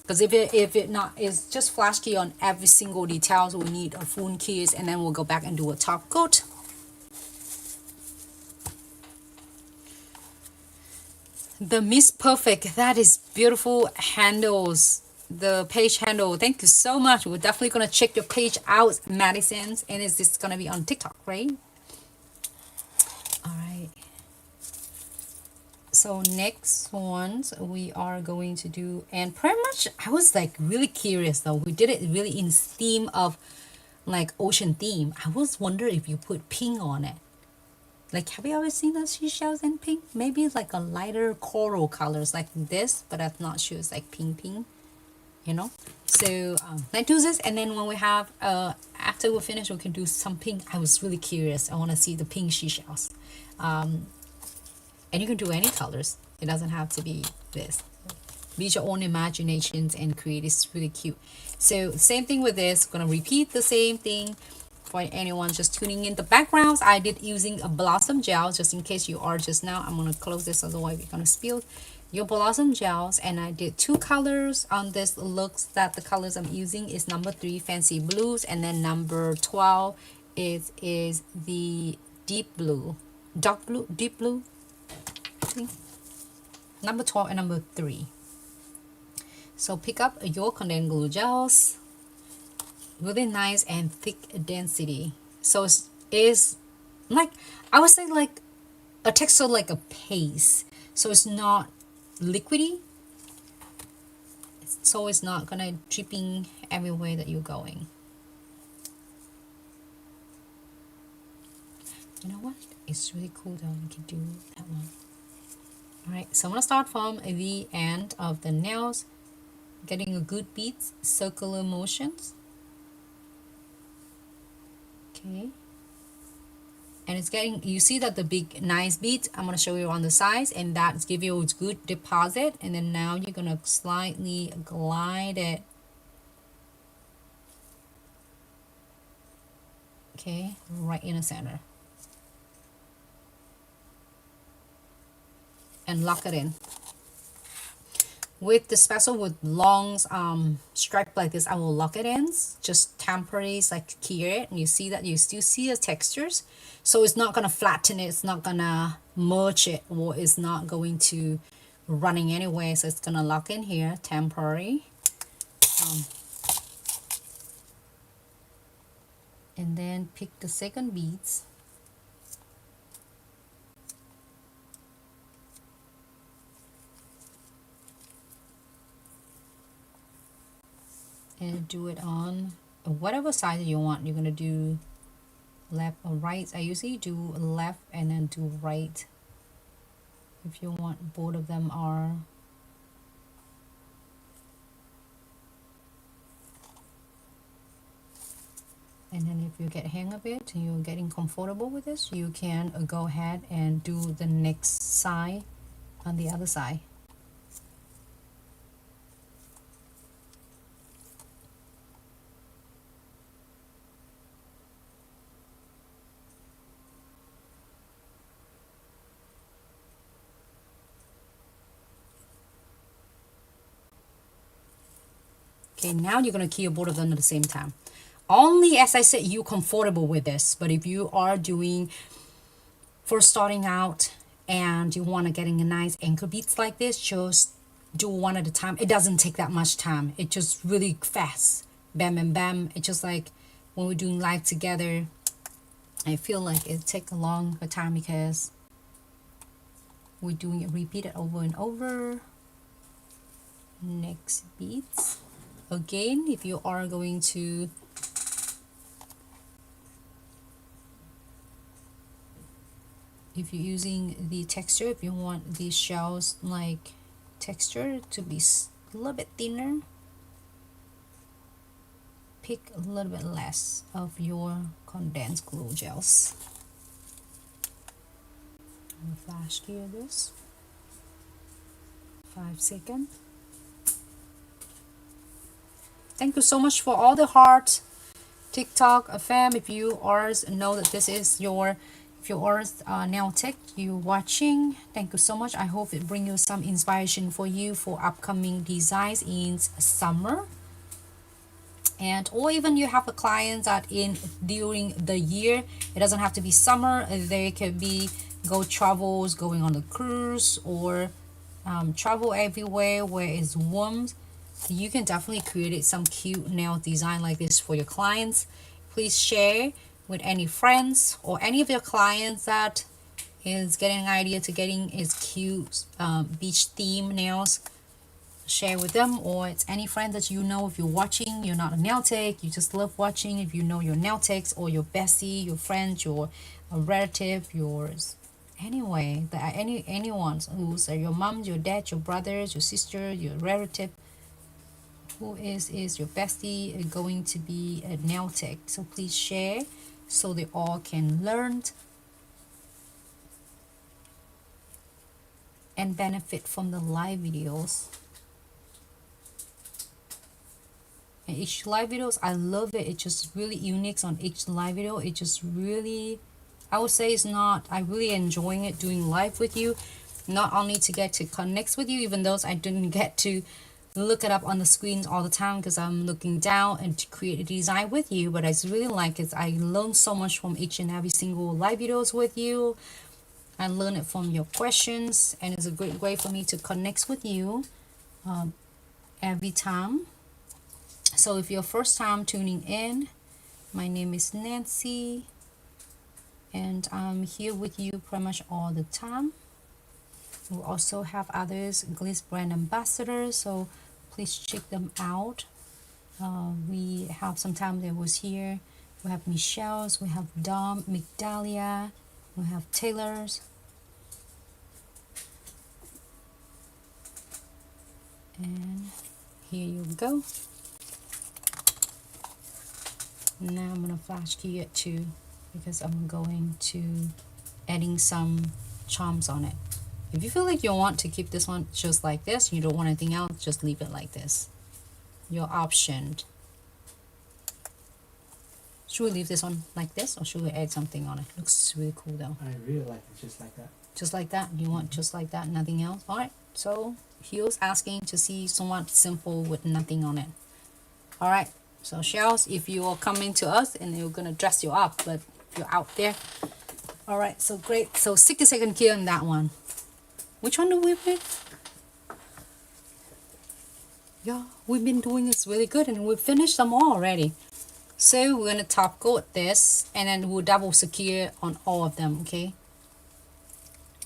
because if it not is just flash key on every single detail, so we need a full cures, and then we'll go back and do a top coat. The Miss Perfect, that is beautiful handles. The page handle, thank you so much. We're definitely gonna check your page out, Madison's, and is this gonna be on TikTok, right? All right, so next ones we are going to do, and pretty much I was like really curious though, we did it really in theme of like ocean theme. I was wondering if you put pink on it. Like, have you ever seen those seashells in pink? Maybe it's like a lighter coral colors like this, but I'm not sure it's like pink, you know. So let's do this, and then when we have after we finish, we can do some pink. I was really curious. I want to see the pink seashells, and you can do any colors. It doesn't have to be this. Use your own imaginations and create. It's really cute. So same thing with this. We're gonna repeat the same thing for anyone just tuning in. The backgrounds I did using a Blossom Gel, just in case you are just now. I'm going to close this, otherwise we're going to spill your Blossom Gels. And I did 2 colors on this looks. That the colors I'm using is number 3 Fancy Blues, and then number 12 is the deep blue, dark blue, deep blue. See? Number 12 and number 3. So pick up your condensed glue gels. Really nice and thick density. So it's like, I would say like a texture like a paste. So it's not liquidy. So it's not gonna dripping everywhere that you're going. You know what? It's really cool though. You can do that one. Alright, so I'm gonna start from the end of the nails, getting a good beats, circular motions. Okay, and it's getting, you see that the big nice beads, I'm going to show you on the sides, and that's give you a good deposit. And then now you're going to slightly glide it, okay, right in the center, and lock it in. With the special with long stripe like this, I will lock it in, just temporarily, like here, and you see that you still see the textures. So it's not gonna flatten it, it's not gonna merge it, or it's not going to running anyway. So it's gonna lock in here, temporary. And then pick the second beads. And do it on whatever side you want. You're gonna do left or right. I usually do left and then do right. If you want both of them are. And then if you get hang of it and you're getting comfortable with this, you can go ahead and do the next side on the other side. Okay, now you're going to key both of them at the same time. Only, as I said, you're comfortable with this. But if you are doing, for starting out, and you want to getting a nice anchor beads like this, just do one at a time. It doesn't take that much time. It's just really fast. Bam, bam, bam. It's just like when we're doing live together, I feel like it takes a longer time because we're doing it repeated over and over. Next beads. Again, if you are going to if you're using the texture, if you want these shells like texture to be a little bit thinner, pick a little bit less of your condensed glue gels. I'm gonna flash clear this 5 seconds. Thank you so much for all the heart, TikTok fam. If you are know that this is your, if you are nail tech you watching, thank you so much. I hope it bring you some inspiration for you for upcoming designs in summer, and or even you have a client that in during the year, it doesn't have to be summer. They could be go travels, going on a cruise, or travel everywhere where it's warm. You can definitely create some cute nail design like this for your clients. Please share with any friends or any of your clients that is getting an idea to getting his cute beach theme nails. Share with them, or it's any friend that you know. If you're watching, you're not a nail tech, you just love watching. If you know your nail techs or your bestie, your friend, your relative, yours, anyway, that anyone who's your mom, your dad, your brothers, your sister, your relative, who is your bestie going to be a nail tech. So please share so they all can learn and benefit from the live videos. in each live videos. I love it. It's just really unique on each live video. It just really, I would say it's not, I really enjoying it doing live with you, not only to get to connect with you, even though I didn't get to look it up on the screens all the time because I'm looking down and to create a design with you, but I really like it. I learn so much from each and every single live videos with you. I learn it from your questions, and it's a great way for me to connect with you every time. So if you're first time tuning in, my name is Nancy, and I'm here with you pretty much all the time. We also have others, Glitz brand ambassadors, so please check them out. We have sometime that was here. We have Seashells, we have Dom, Migdalia, we have Taylor's. And here you go. Now I'm gonna flash key it too, because I'm going to adding some charms on it. If you feel like you want to keep this one just like this, you don't want anything else, just leave it like this. Your option. Should we leave this one like this, or should we add something on it? Looks really cool though. I really like it just like that. Just like that? You want just like that, nothing else? Alright, so he was asking to see somewhat simple with nothing on it. Alright, so Shells, if you are coming to us and we're gonna dress you up, but you're out there. Alright, so great. So 60-second key on that one. Which one do we pick? Yeah, we've been doing this really good and we've finished them all already. So we're gonna top coat this and then we'll double secure on all of them, okay?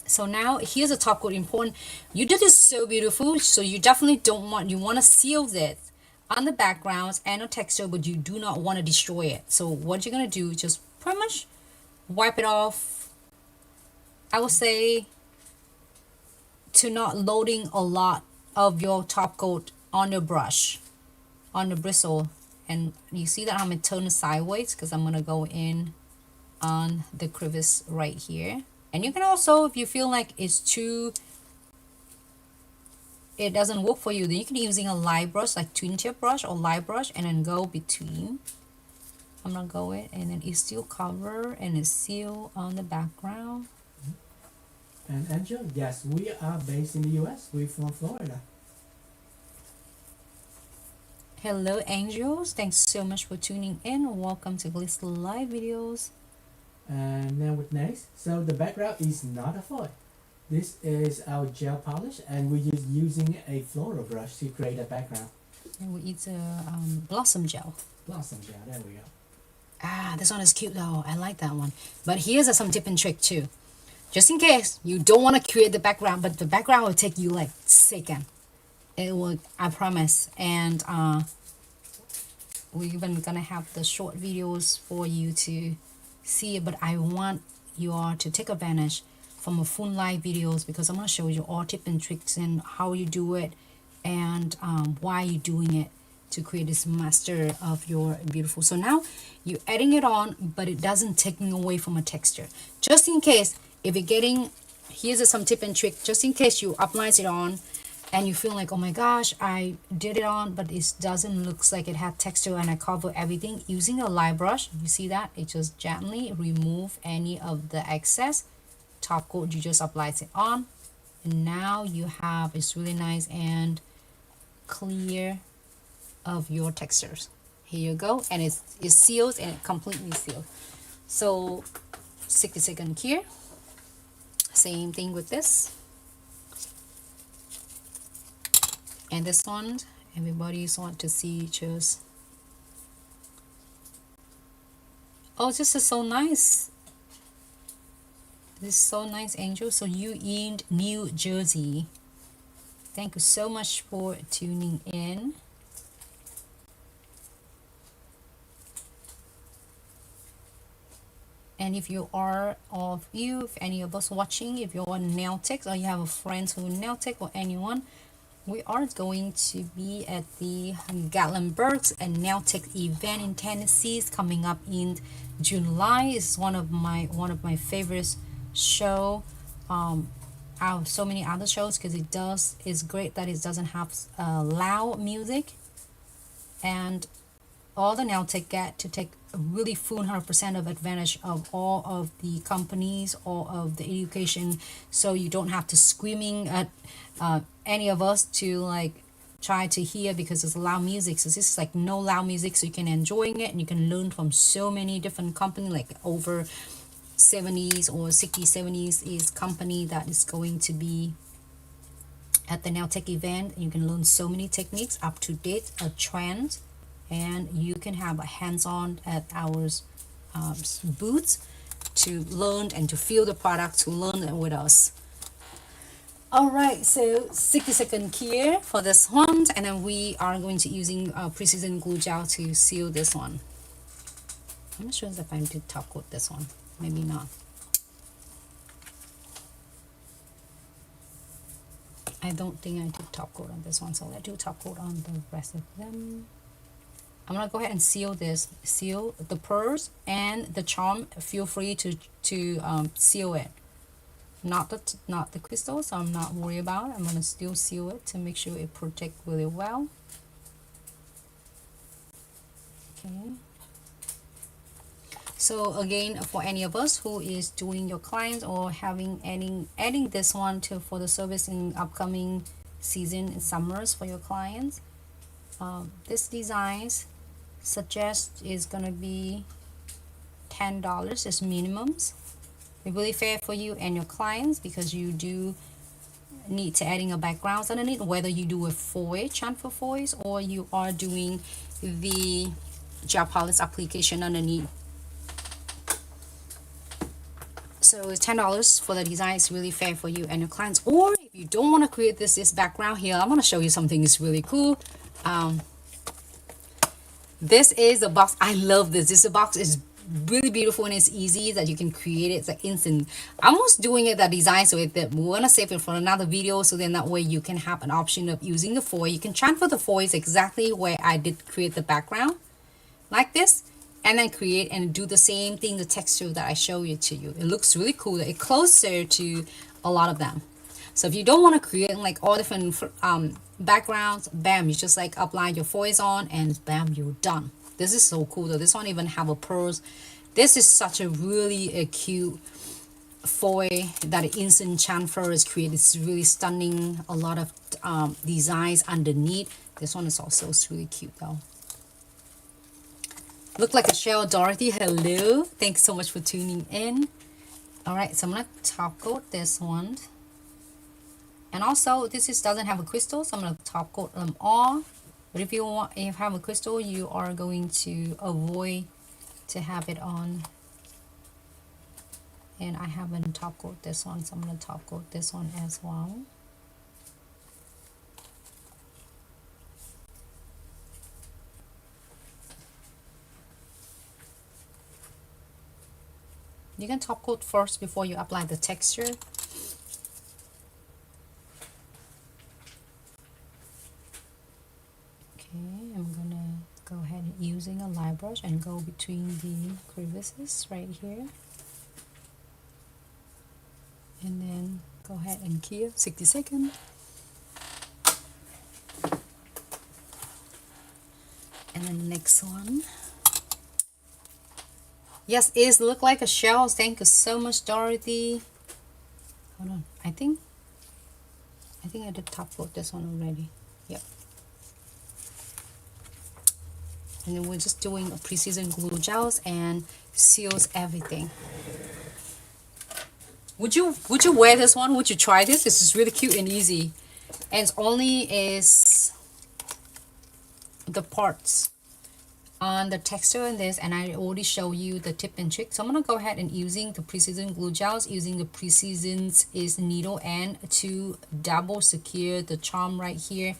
So now here's a top coat important. You did this so beautiful, so you definitely don't want, you want to seal this on the backgrounds and the texture, but you do not want to destroy it. So what you're gonna do is just pretty much wipe it off. I would say to not loading a lot of your top coat on your brush, on the bristle. And you see that I'm gonna turn it sideways because I'm gonna go in on the crevice right here. And you can also, if you feel like it's too, it doesn't work for you, then you can be using a light brush, like twin tip brush or light brush, and then go between. I'm gonna go in and then it's still cover and it's seal on the background. And Angel, yes, we are based in the US. We're from Florida. Hello angels, thanks so much for tuning in. Welcome to Glitz live videos. And now with next, so the background is not a foil. This is our gel polish, and we're just using a floral brush to create a background. And we use a blossom gel. Blossom gel, there we go. Ah, this one is cute though. I like that one. But here's some tip and trick too. Just in case you don't want to create the background, but the background will take you like second. It will, I promise. And we're even gonna have the short videos for you to see it, but I want you all to take advantage from a full live videos, because I'm gonna show you all tips and tricks and how you do it and why you're doing it to create this master of your beautiful. So now you're adding it on, but it doesn't taking away from a texture. Just in case, if you're getting, here's some tip and trick, just in case you apply it on and you feel like, oh my gosh, I did it on, but it doesn't look like it had texture, and I cover everything using a light brush. You see that? It just gently remove any of the excess. Top coat, you just apply it on, and now you have, it's really nice and clear of your textures. Here you go, and it seals and it completely sealed. So 60-second here. Same thing with this. And this one, everybody's want to see just, oh, this is so nice. This is so nice, Angel. So you in New Jersey. Thank you so much for tuning in. And if you are of you, if any of us watching, if you're on nail tech or you have a friend who nail tech or anyone, we are going to be at the Gatlinburg's and nail tech event in Tennessee coming up in July. It's one of my favorite show. I have so many other shows because it's great that it doesn't have loud music, and all the nail tech get to take really full 100% of advantage of all of the companies, all of the education, so you don't have to screaming at any of us to like try to hear because it's loud music. So this is like no loud music, so you can enjoying it and you can learn from so many different companies, like over 70s or 60s 70s is company that is going to be at the nail tech event. You can learn so many techniques up to date, a trend, and you can have a hands-on at our booths to learn and to feel the product, to learn it with us. All right, so 60-second here for this one, and then we are going to using precision glue gel to seal this one. I'm not sure if I did top coat this one, maybe not. I don't think I did top coat on this one, so let's do top coat on the rest of them. I'm gonna go ahead and seal this, seal the pearls and the charm. Feel free to seal it. Not the crystals, so I'm not worried about it. I'm gonna still seal it to make sure it protects really well. Okay. So again, for any of us who is doing your clients or having adding this one to for the service in upcoming season in summers for your clients, this designs suggest is gonna be $10 as minimums. It's really fair for you and your clients because you do need to adding a background underneath, whether you do a foil, chamfer foils, or you are doing the gel polish application underneath. So it's $10 for the design. It's really fair for you and your clients. Or if you don't want to create this background here, I'm going to show you something that's really cool. This is the box. I love this. This box is really beautiful and it's easy that you can create it. It's like instant. I'm almost doing it that design, so that we want to save it for another video, so then that way you can have an option of using the foil. You can transfer the foils exactly where I did create the background like this, and then create and do the same thing, the texture that I show you to you. It looks really cool. It's closer to a lot of them. So if you don't want to create like all different backgrounds, bam, you just like apply your foils on and bam, you're done. This is so cool though. This one even have a pearls. This is such a really cute foil that instant chamfer is created. It's really stunning. A lot of designs underneath. This one is also really cute though. Look like a shell. Dorothy, hello. Thanks so much for tuning in. All right, so I'm gonna top coat this one. And also, this doesn't have a crystal, so I'm gonna top coat them all. But if you have a crystal, you are going to avoid to have it on. And I haven't top coat this one, so I'm gonna top coat this one as well. You can top coat first before you apply the texture. Okay, I'm gonna go ahead and using a light brush and go between the crevices right here. And then go ahead and cure 60 seconds. And then the next one. Yes, it look like a shell. Thank you so much, Dorothy. Hold on. I think I did top coat this one already. Yep. And then we're just doing a precision glue gels and seals everything. Would you wear this one? Would you try this? This is really cute and easy. And it's only is the parts on the texture in this, and I already show you the tip and trick. So I'm gonna go ahead and using the precision glue gels, using the precision's is needle end to double secure the charm right here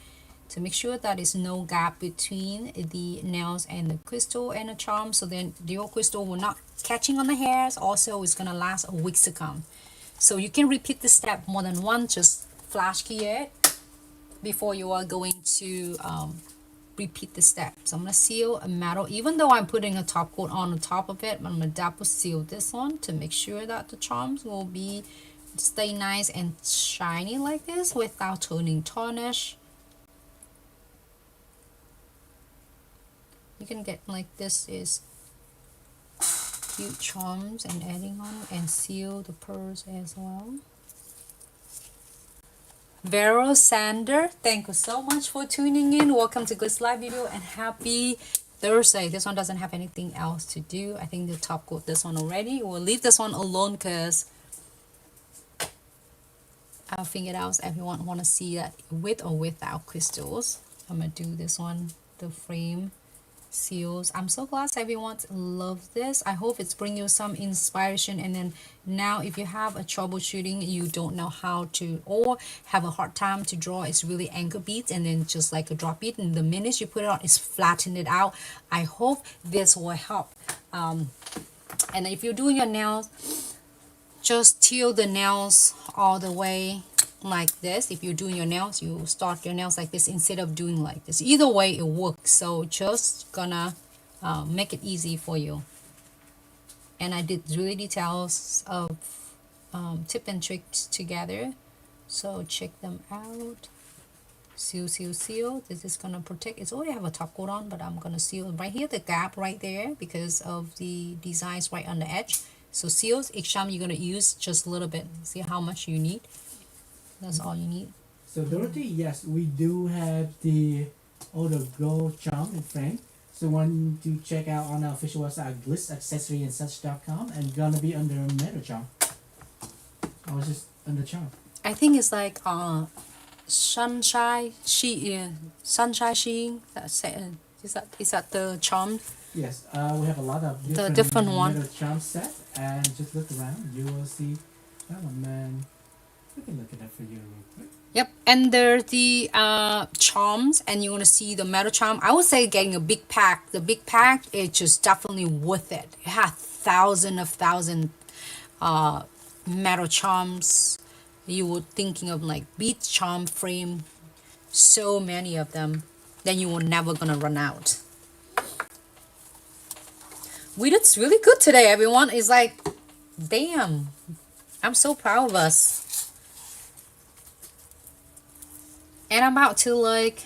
to make sure that there's no gap between the nails and the crystal and the charm, so then the old crystal will not catching on the hairs. Also, it's gonna last a week to come. So you can repeat this step more than once. Just flash key it before you are going to repeat the step. So I'm gonna seal a metal, even though I'm putting a top coat on the top of it. I'm gonna double seal this one to make sure that the charms will be stay nice and shiny like this without turning tarnish. You can get like this is cute charms and adding on and seal the pearls as well. Vero Sander, thank you so much for tuning in. Welcome to Glitz live video and happy Thursday. This one doesn't have anything else to do. I think the top coat this one already. We'll leave this one alone because I'll figure it out if everyone want to see that with or without crystals. I'm gonna do this one, the frame seals. I'm so glad everyone loves this. I hope it's bring you some inspiration, and then now if you have a troubleshooting, you don't know how to or have a hard time to draw, it's really anchor beads and then just like a drop bead, and the minute you put it on, it's flatten it out. I hope this will help. And if you're doing your nails, just till the nails all the way like this. If you're doing your nails, you start your nails like this instead of doing like this. Either way it works, so just gonna make it easy for you. And I did really details of tip and tricks together, so check them out. Seal, seal, seal. This is gonna protect. It's already have a top coat on, but I'm gonna seal right here, the gap right there, because of the designs right on the edge. So seals, each time you're gonna use just a little bit. See how much you need. That's all you need. So Dorothy, yes, we do have the gold charm and frame. So want to check out on our official website, glitzaccessoryandsuch.com, and gonna be under metal charm. I was just under charm. I think it's like sunshine sheen. Sunshine sheen. Is that the charm? Yes, we have a lot of different one. metal charm set, and just look around, you will see that one, man. We can look it up for you real quick. Yep, and there's the charms, and you want to see the metal charm. I would say getting a big pack. The big pack is just definitely worth it. It has thousands metal charms. You were thinking of like bead charm frame, so many of them. Then you were never gonna run out. We did really good today, everyone. It's like, damn, I'm so proud of us. And I'm about to like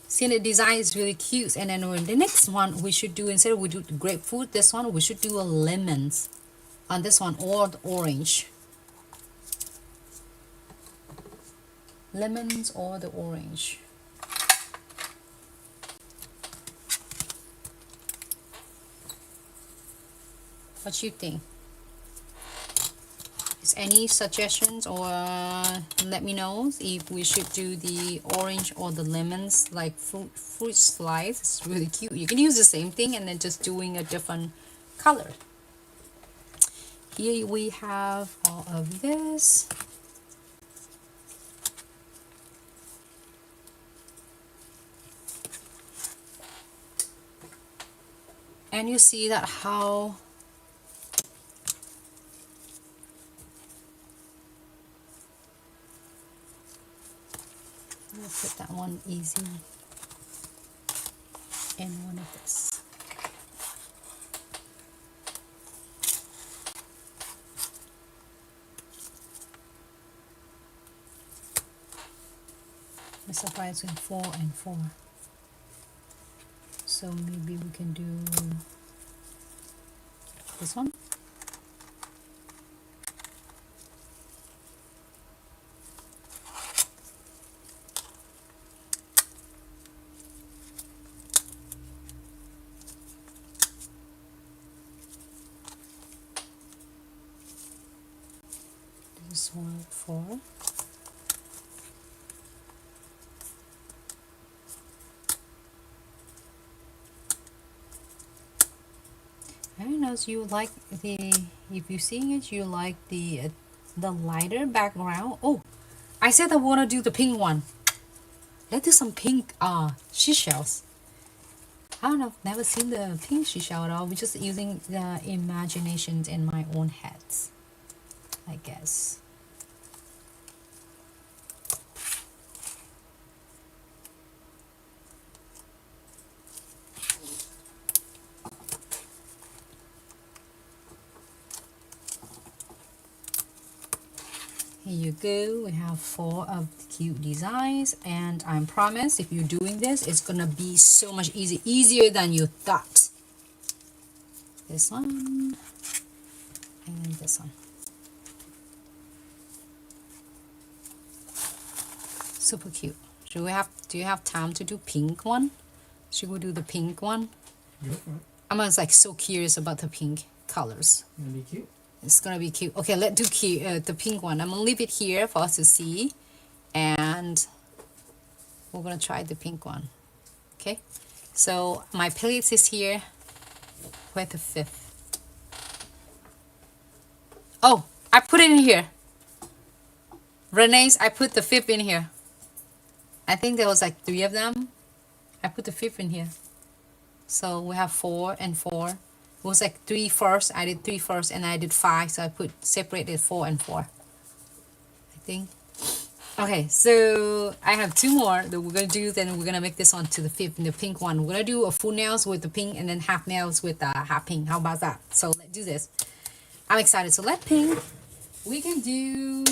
see, the design is really cute. And then the next one we should do, instead of we do grapefruit, this one we should do a lemons on this one, or the orange. Lemons or the orange. What you think? Is any suggestions, or let me know if we should do the orange or the lemons, like fruit slice. It's really cute. You can use the same thing and then just doing a different color. Here we have all of this. And you see that how we'll put that one easy in one of this. The surprise in 4 and 4. So maybe we can do this one. This one 4. I don't know, so you like the, if you're seeing it, you like the lighter background. Oh, I said I want to do the pink one. Let's do some pink seashells. I don't know, I've never seen the pink seashell at all. We're just using the imaginations in my own heads, I guess. Here you go. We have 4 of the cute designs, and I promise if you're doing this, it's gonna be so much easier than you thought. This one and this one. Super cute. Do you have time to do pink one? Should we do the pink one? Go for it. I'm like so curious about the pink colors. Gonna be cute. It's gonna be cute. Okay, let's do the pink one. I'm gonna leave it here for us to see, and we're gonna try the pink one. Okay, so my palette is here. Where's the 5th? Oh, I put it in here. Renee's, I put the 5th in here. I think there was like 3 of them. I put the 5th in here. So we have 4 and 4. It was like 3 first. I did 3 first and I did 5. So I separated 4 and 4. I think. Okay, so I have 2 more that we're gonna do. Then we're gonna make this one to the 5th in the pink one. We're gonna do a full nails with the pink and then half nails with half pink. How about that? So let's do this. I'm excited. So let's pink. We can do.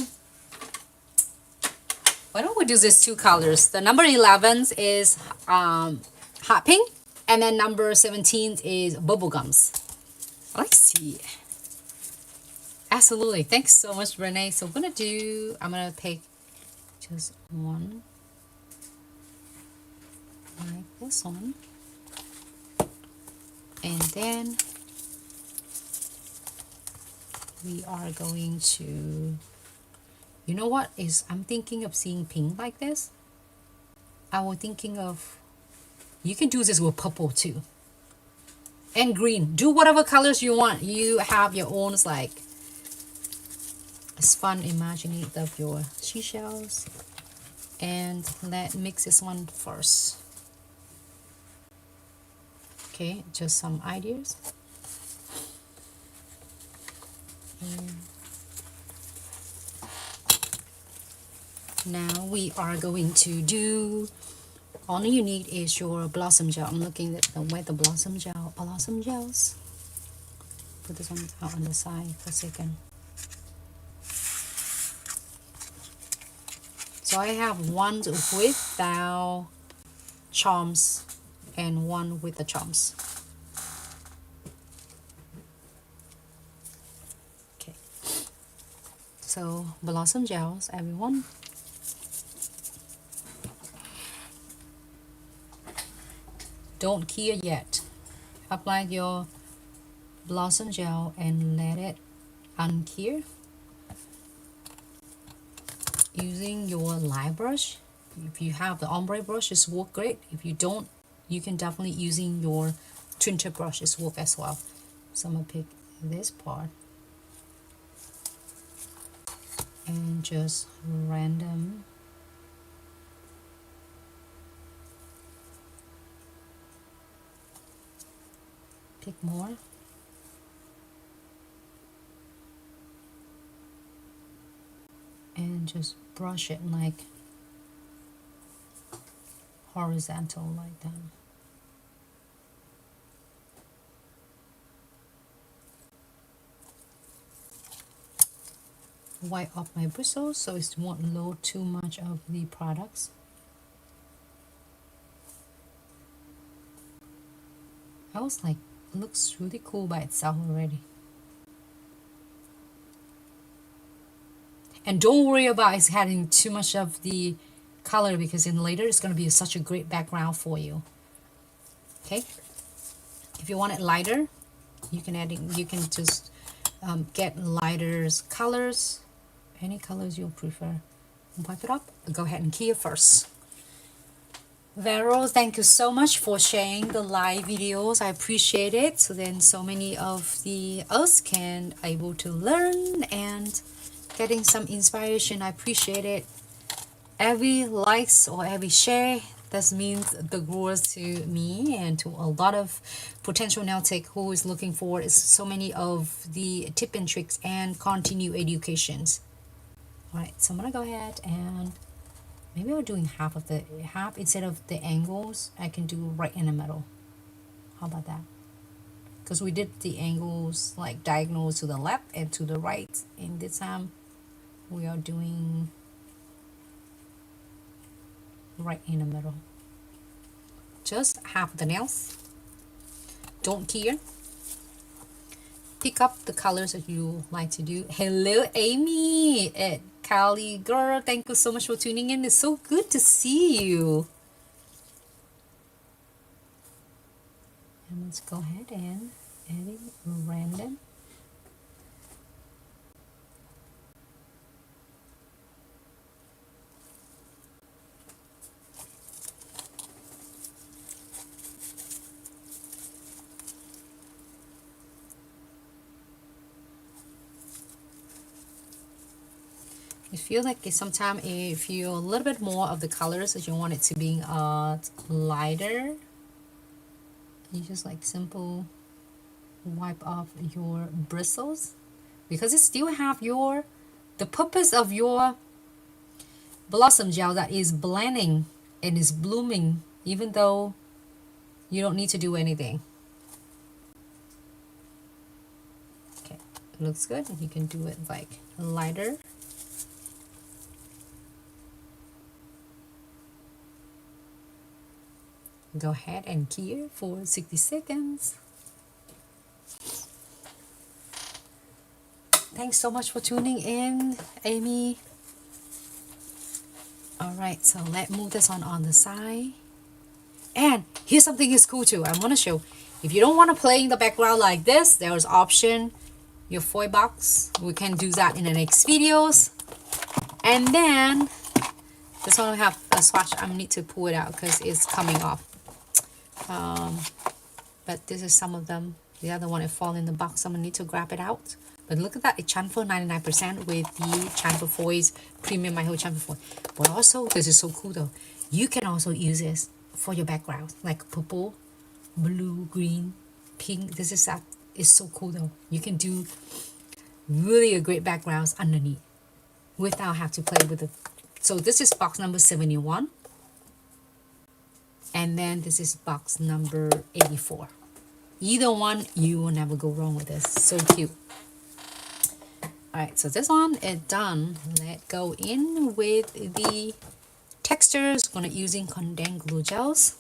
Why don't we do these 2 colors? The number 11 is hot pink. And then number 17 is bubblegums. Let's see. Absolutely. Thanks so much, Renee. So I'm gonna take just one. Like this one. And then we are going to, you know what is, I'm thinking of seeing pink like this. I was thinking of, you can do this with purple too. And green. Do whatever colors you want. You have your own, like, it's fun imagining of your seashells. And let's mix this one first. Okay, just some ideas. And now we are going to do, all you need is your blossom gel. I'm looking at where the blossom gels. Put this one out on the side for a second. So I have one without charms and one with the charms. Okay. So blossom gels, everyone. Don't cure yet. Apply your blossom gel and let it uncure. Using your light brush. If you have the ombre brush, it's work great. If you don't, you can definitely using your twin tip brush, it's work as well. So I'm gonna pick this part and just random pick more. And just brush it like horizontal like that. Wipe off my bristles so it won't load too much of the products. I was like, it looks really cool by itself already. And don't worry about it having too much of the color, because in later it's going to be such a great background for you. Okay, if you want it lighter, you can add it, you can just get lighter colors, any colors you prefer. Wipe it up. Go ahead and key it first. Vero, thank you so much for sharing the live videos. I appreciate it. So then so many of the us can able to learn and getting some inspiration. I appreciate it. Every likes or every share, that means the growers to me and to a lot of potential nail tech who is looking for is so many of the tip and tricks and continue educations. All right, so I'm gonna go ahead and maybe we're doing half instead of the angles. I can do right in the middle. How about that? Because we did the angles like diagonal to the left and to the right, and this time we are doing right in the middle. Just half the nails. Don't care. Pick up the colors that you like to do. Hello, Amy at Cali. Girl, thank you so much for tuning in. It's so good to see you. And let's go ahead and edit random. I feel like sometimes if you a little bit more of the colors that you want it to be lighter, you just like simple wipe off your bristles, because it still have the purpose of your blossom gel that is blending and is blooming even though you don't need to do anything. Okay, it looks good. You can do it like lighter. Go ahead and key for 60 seconds. Thanks so much for tuning in, Amy. Alright, so let's move this on the side. And here's something is cool too. I want to show. If you don't want to play in the background like this, there's option your foil box. We can do that in the next videos. And then this one we have a swatch. I need to pull it out because it's coming off. But this is some of them. The other one it fall in the box. I'm gonna need to grab it out. But look at that, it chamfer 99% with the chamfer foils, premium iHold chamfer foil. But also, this is so cool though. You can also use this for your background, like purple, blue, green, pink. This is that. It's so cool though. You can do really a great backgrounds underneath without have to play with it. So this is box number 71. And then this is box number 84. Either one, you will never go wrong with this. So cute. Alright, so this one is done. Let's go in with the textures. Gonna using condensed glue gels.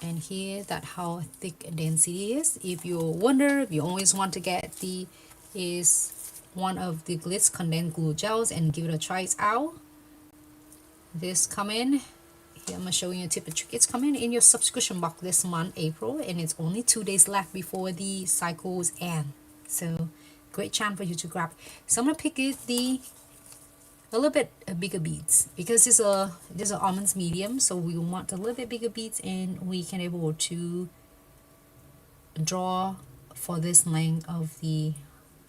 And here that how thick density is. If you wonder, if you always want to get is one of the Glitz condensed glue gels and give it a try out. This come in here. I'm gonna show you a tip and trick. It's coming in your subscription box this month, April, and it's only 2 days left before the cycles end. So great chance for you to grab. So I'm gonna pick it a little bit bigger beads because this is almonds medium, so we want a little bit bigger beads, and we can able to draw for this length of the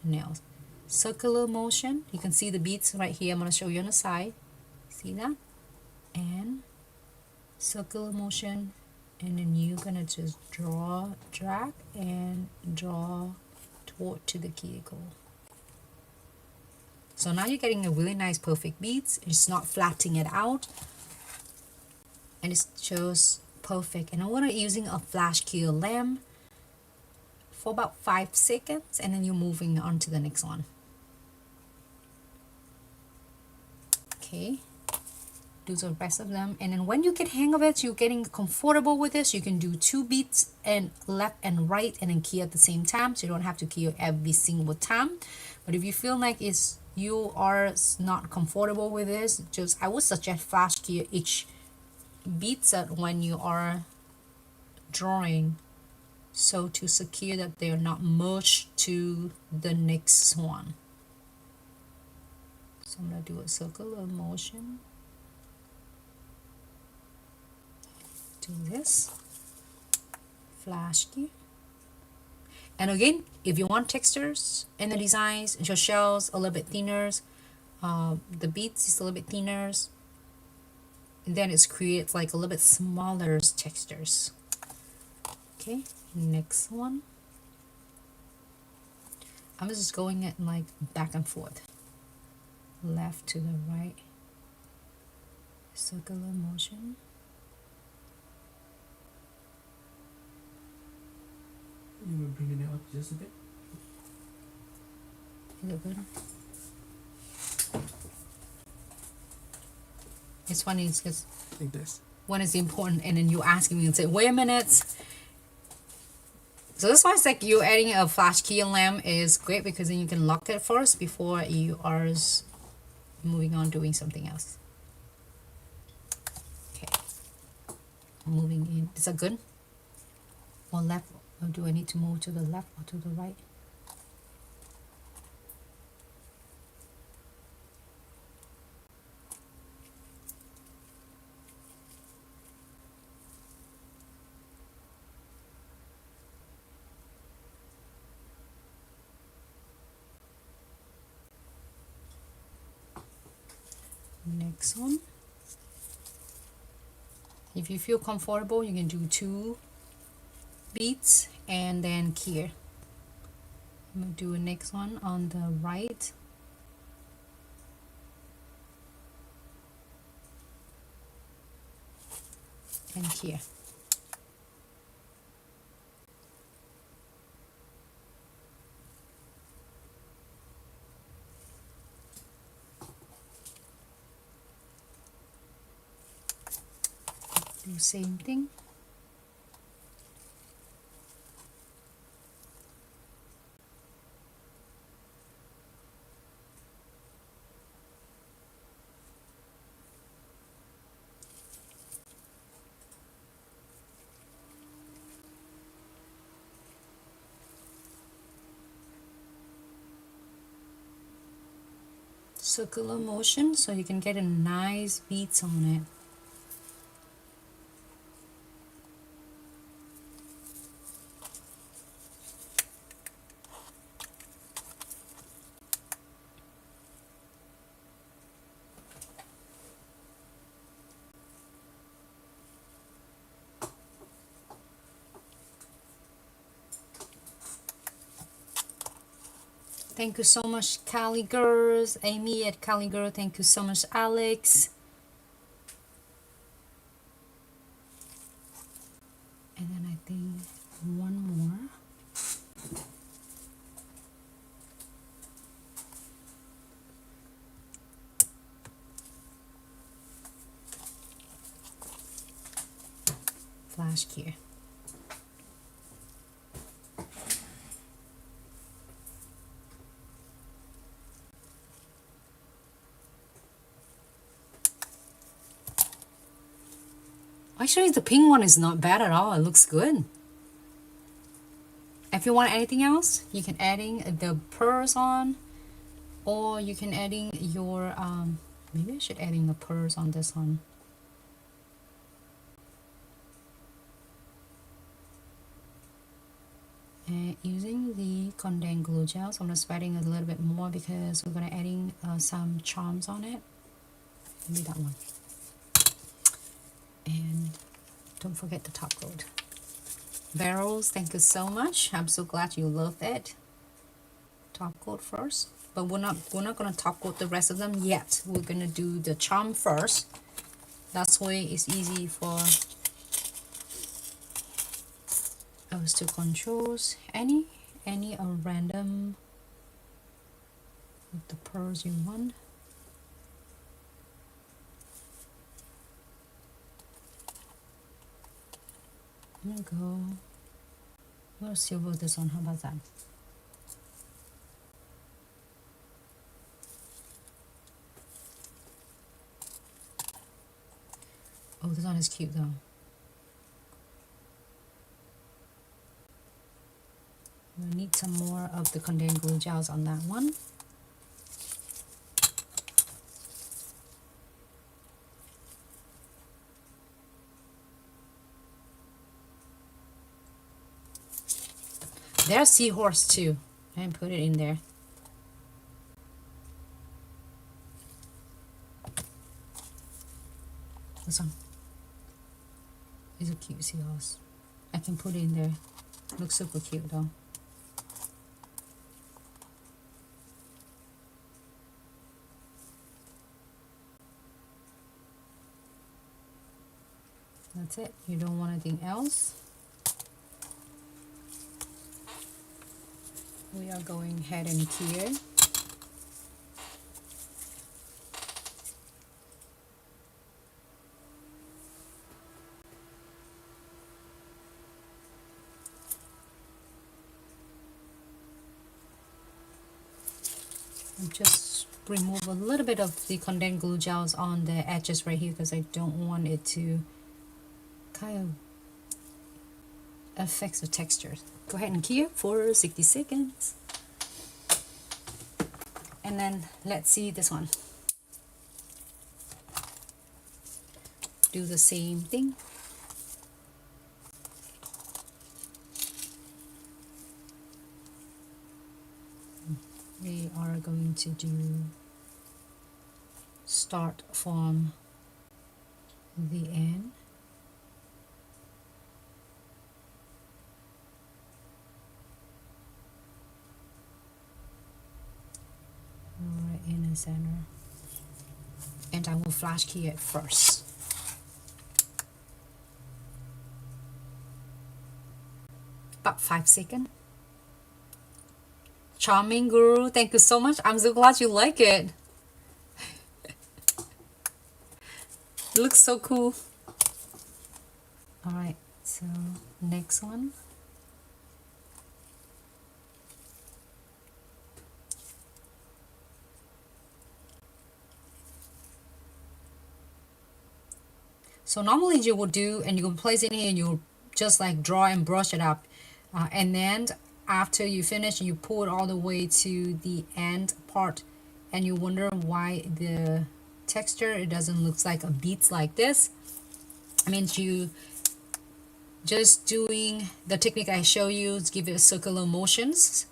nails. Circular motion. You can see the beads right here. I'm gonna show you on the side. See that? And circular motion, and then you're gonna just drag and draw toward to the cuticle. So now you're getting a really nice perfect beads. It's not flattening it out, and it shows perfect. And I'm gonna using a flash cure lamp for about 5 seconds, and then you're moving on to the next one. Okay, do the rest of them, and then when you get hang of it, you're getting comfortable with this, you can do 2 beats and left and right, and then key at the same time, so you don't have to key every single time. But if you feel like you are not comfortable with this, I would suggest flash key each beat set when you are drawing, so to secure that they are not merged to the next one. So I'm gonna do a circular motion. Do this flash key, and again, if you want textures in the designs, your shells a little bit thinner, the beads is a little bit thinner, and then it creates like a little bit smaller textures. Okay, next one. I'm just going it like back and forth, left to the right, circular motion. You will bring it up just a bit. Is it good? It's funny, it's because Like this. when it's important and then you asking me and say, wait a minute. So that's why it's like you adding a flash key lamp is great because then you can lock it first before you are moving on doing something else. Okay. Moving in. Is that good? Or left? Or do I need to move to the left or to the right? Next one. If you feel comfortable, you can do 2 beads and then here. I'm gonna do a next one on the right. And here. Do the same thing. Circular motion so you can get a nice beads on it. Thank you so much, Cali Girls. Amy at Cali Girl. Thank you so much, Alex. And then I think one more. Flash gear. Actually, the pink one is not bad at all. It looks good. If you want anything else, you can adding the pearls on, or you can adding your maybe I should adding the pearls on this one. And using the condensed glue gel, so I'm just spreading a little bit more because we're gonna adding some charms on it. Maybe that one. And don't forget the top coat. Barrels, thank you so much. I'm so glad you loved it. Top coat first, but we're not gonna top coat the rest of them yet. We're gonna do the charm first. That's why it's easy for us to control any random with the pearls you want. I'm gonna go. We'll silver this one. How about that? Oh, this one is cute though. We need some more of the condensed glue gels on that one. There's seahorse too. I didn't put it in there. This one. It's a cute seahorse. I can put it in there. Looks super cute though. That's it. You don't want anything else. We are going ahead and here. And just remove a little bit of the condensed glue gels on the edges right here because I don't want it to kind of affect the texture. Go ahead and cure for 60 seconds. And then let's see this one. Do the same thing. We are going to start from the end. Right in the center. And I will flash key it first. About 5 seconds. Charming girl, thank you so much. I'm so glad you like it. It looks so cool. Alright, so next one. So normally you would do, and you will place it here and you just like draw and brush it up. And then after you finish, you pull it all the way to the end part and you wonder why the texture, it doesn't look like a beads like this. I mean, you just doing the technique I show you, give it circular motions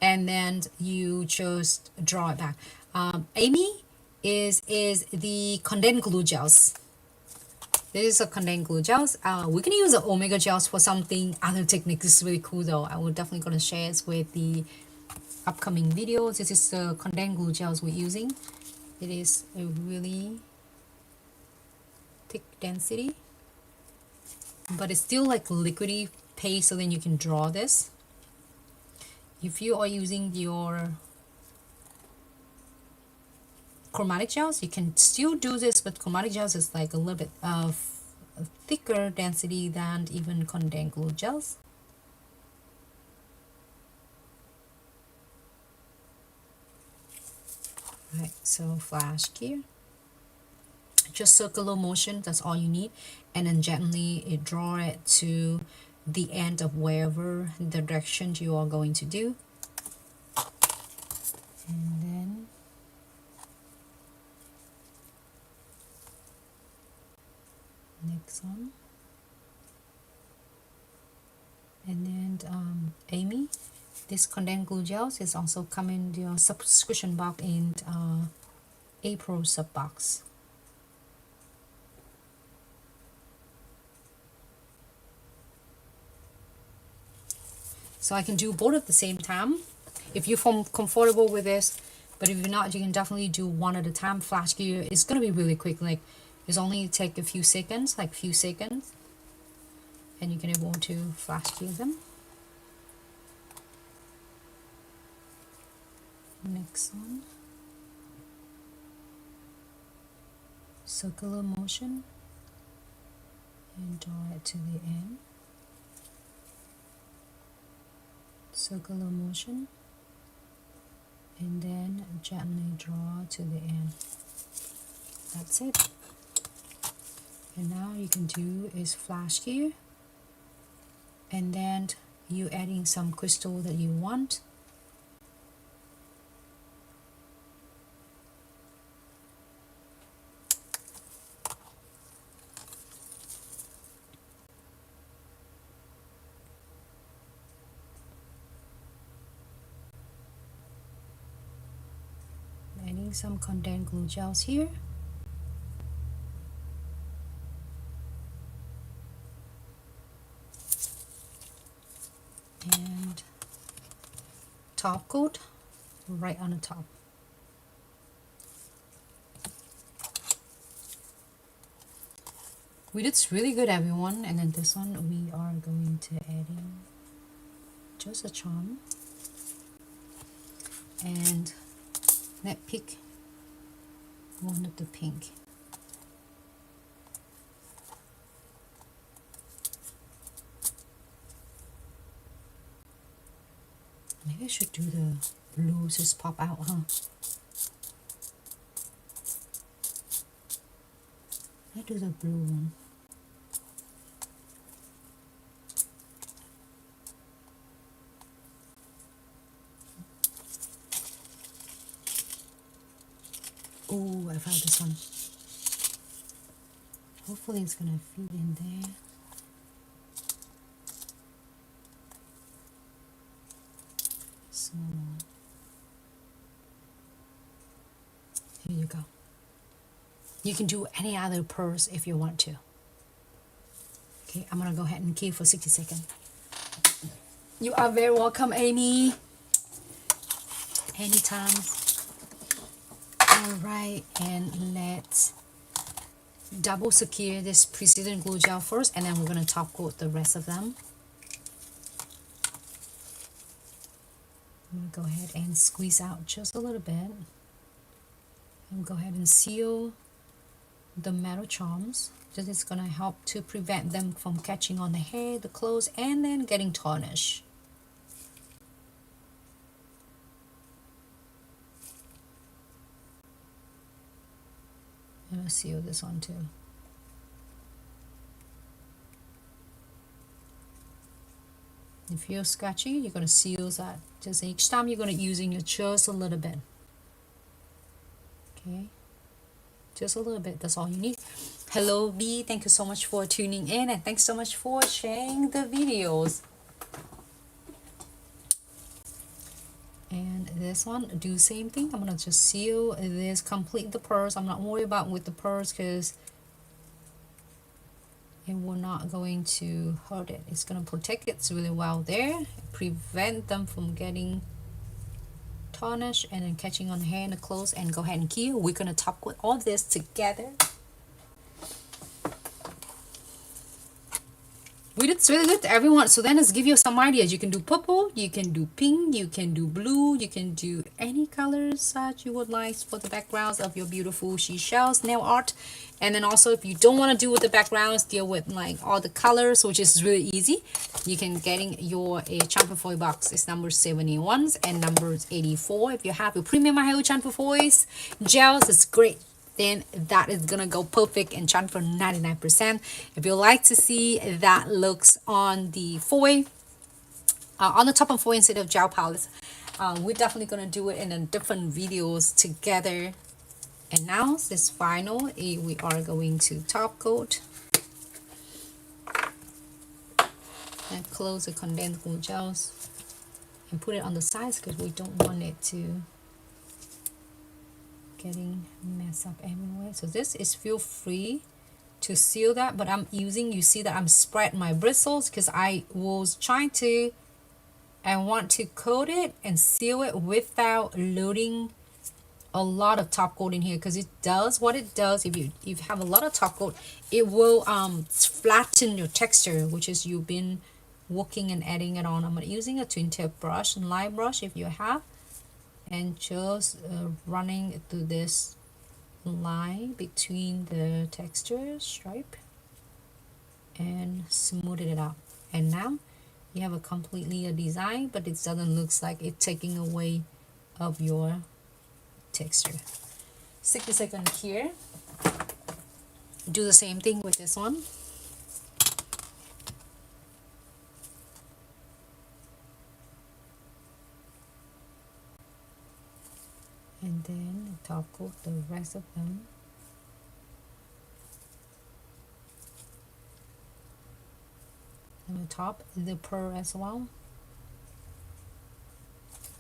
and then you just draw it back. Amy is the condensed glue gels. This is a condensed glue gels. We can use the omega gels for something other technique. This is really cool though. I will definitely gonna share it with the upcoming videos. This is the condensed glue gels we're using. It is a really thick density, but it's still like liquidy paste, so then you can draw this. If you are using your chromatic gels, you can still do this, but chromatic gels is like a little bit of a thicker density than even condensed glue gels. Right, so flash here, just circular motion, that's all you need, and then gently draw it to the end of wherever the direction you are going to do. And then next one. And then Amy, this condensed glue gels is also coming in your subscription box in April sub box. So I can do both at the same time if you feel comfortable with this, but if you're not, you can definitely do one at a time. Flash gear is gonna be really quick, like it's only take a few seconds, like few seconds, and you can able to flash gear them. Next one, circular motion and draw it to the end. Circular motion and then gently draw to the end. That's it. And now you can do is flash here, and then you adding some crystal that you want. Adding some condensed glue gels here. And top coat right on the top. We did really good, everyone. And then this one we are going to add in just a charm. And let's pick one of the pink. Maybe I should do the Blues just pop out, huh? Let's do the blue one. Oh, I found this one. Hopefully it's gonna fit in there. Small one. Here you go. You can do any other purse if you want to. Okay, I'm gonna go ahead and key for 60 seconds. You are very welcome, Amy. Anytime. Alright, and let's double secure this precision glue gel first, and then we're gonna top coat the rest of them. I'm gonna go ahead and squeeze out just a little bit. And go ahead and seal the metal charms. This is gonna help to prevent them from catching on the hair, the clothes, and then getting tarnished. I'm gonna seal this one too. If you're scratchy, you're gonna seal that. Just each time you're gonna using it just a little bit. Okay, just a little bit. That's all you need. Hello B, thank you so much for tuning in, and thanks so much for sharing the videos. And this one, do the same thing. I'm gonna just seal this, complete the purse. I'm not worried about with the purse because it will not going to hurt it. It's gonna protect it really well there, prevent them from getting tarnished and then catching on the hair and the clothes. And go ahead and key. We're gonna top coat all this together. We did really good to everyone. So then let's give you some ideas. You can do purple, you can do pink, you can do blue, you can do any colors that you would like for the backgrounds of your beautiful seashells nail art. And then also, if you don't want to do with the backgrounds, deal with like all the colors, which is really easy. You can getting your chamfer foil box. It's number 71 and number 84. If you have a premium iHold chamfer foils gels, it's great. Then that is gonna go perfect and chamfer 99%. If you like to see that looks on the foil, on the top of foil instead of gel palettes, we're definitely gonna do it in a different videos together. And now this final, we are going to top coat and close the condensed glue gels and put it on the sides because we don't want it to getting messed up anyway. So this is feel free to seal that, but I'm using, you see that I'm spread my bristles because I was trying to, I want to coat it and seal it without loading a lot of top coat in here, because it does what it does. If you have a lot of top coat, it will flatten your texture, which is you've been working and adding it on. I'm using a twin tip brush and line brush if you have, and just running through this line between the texture stripe and smoothing it out. And now you have a completely a design, but it doesn't look like it's taking away of your texture. 60 seconds here. Do the same thing with this one. And then top coat the rest of them. And top the pearl as well.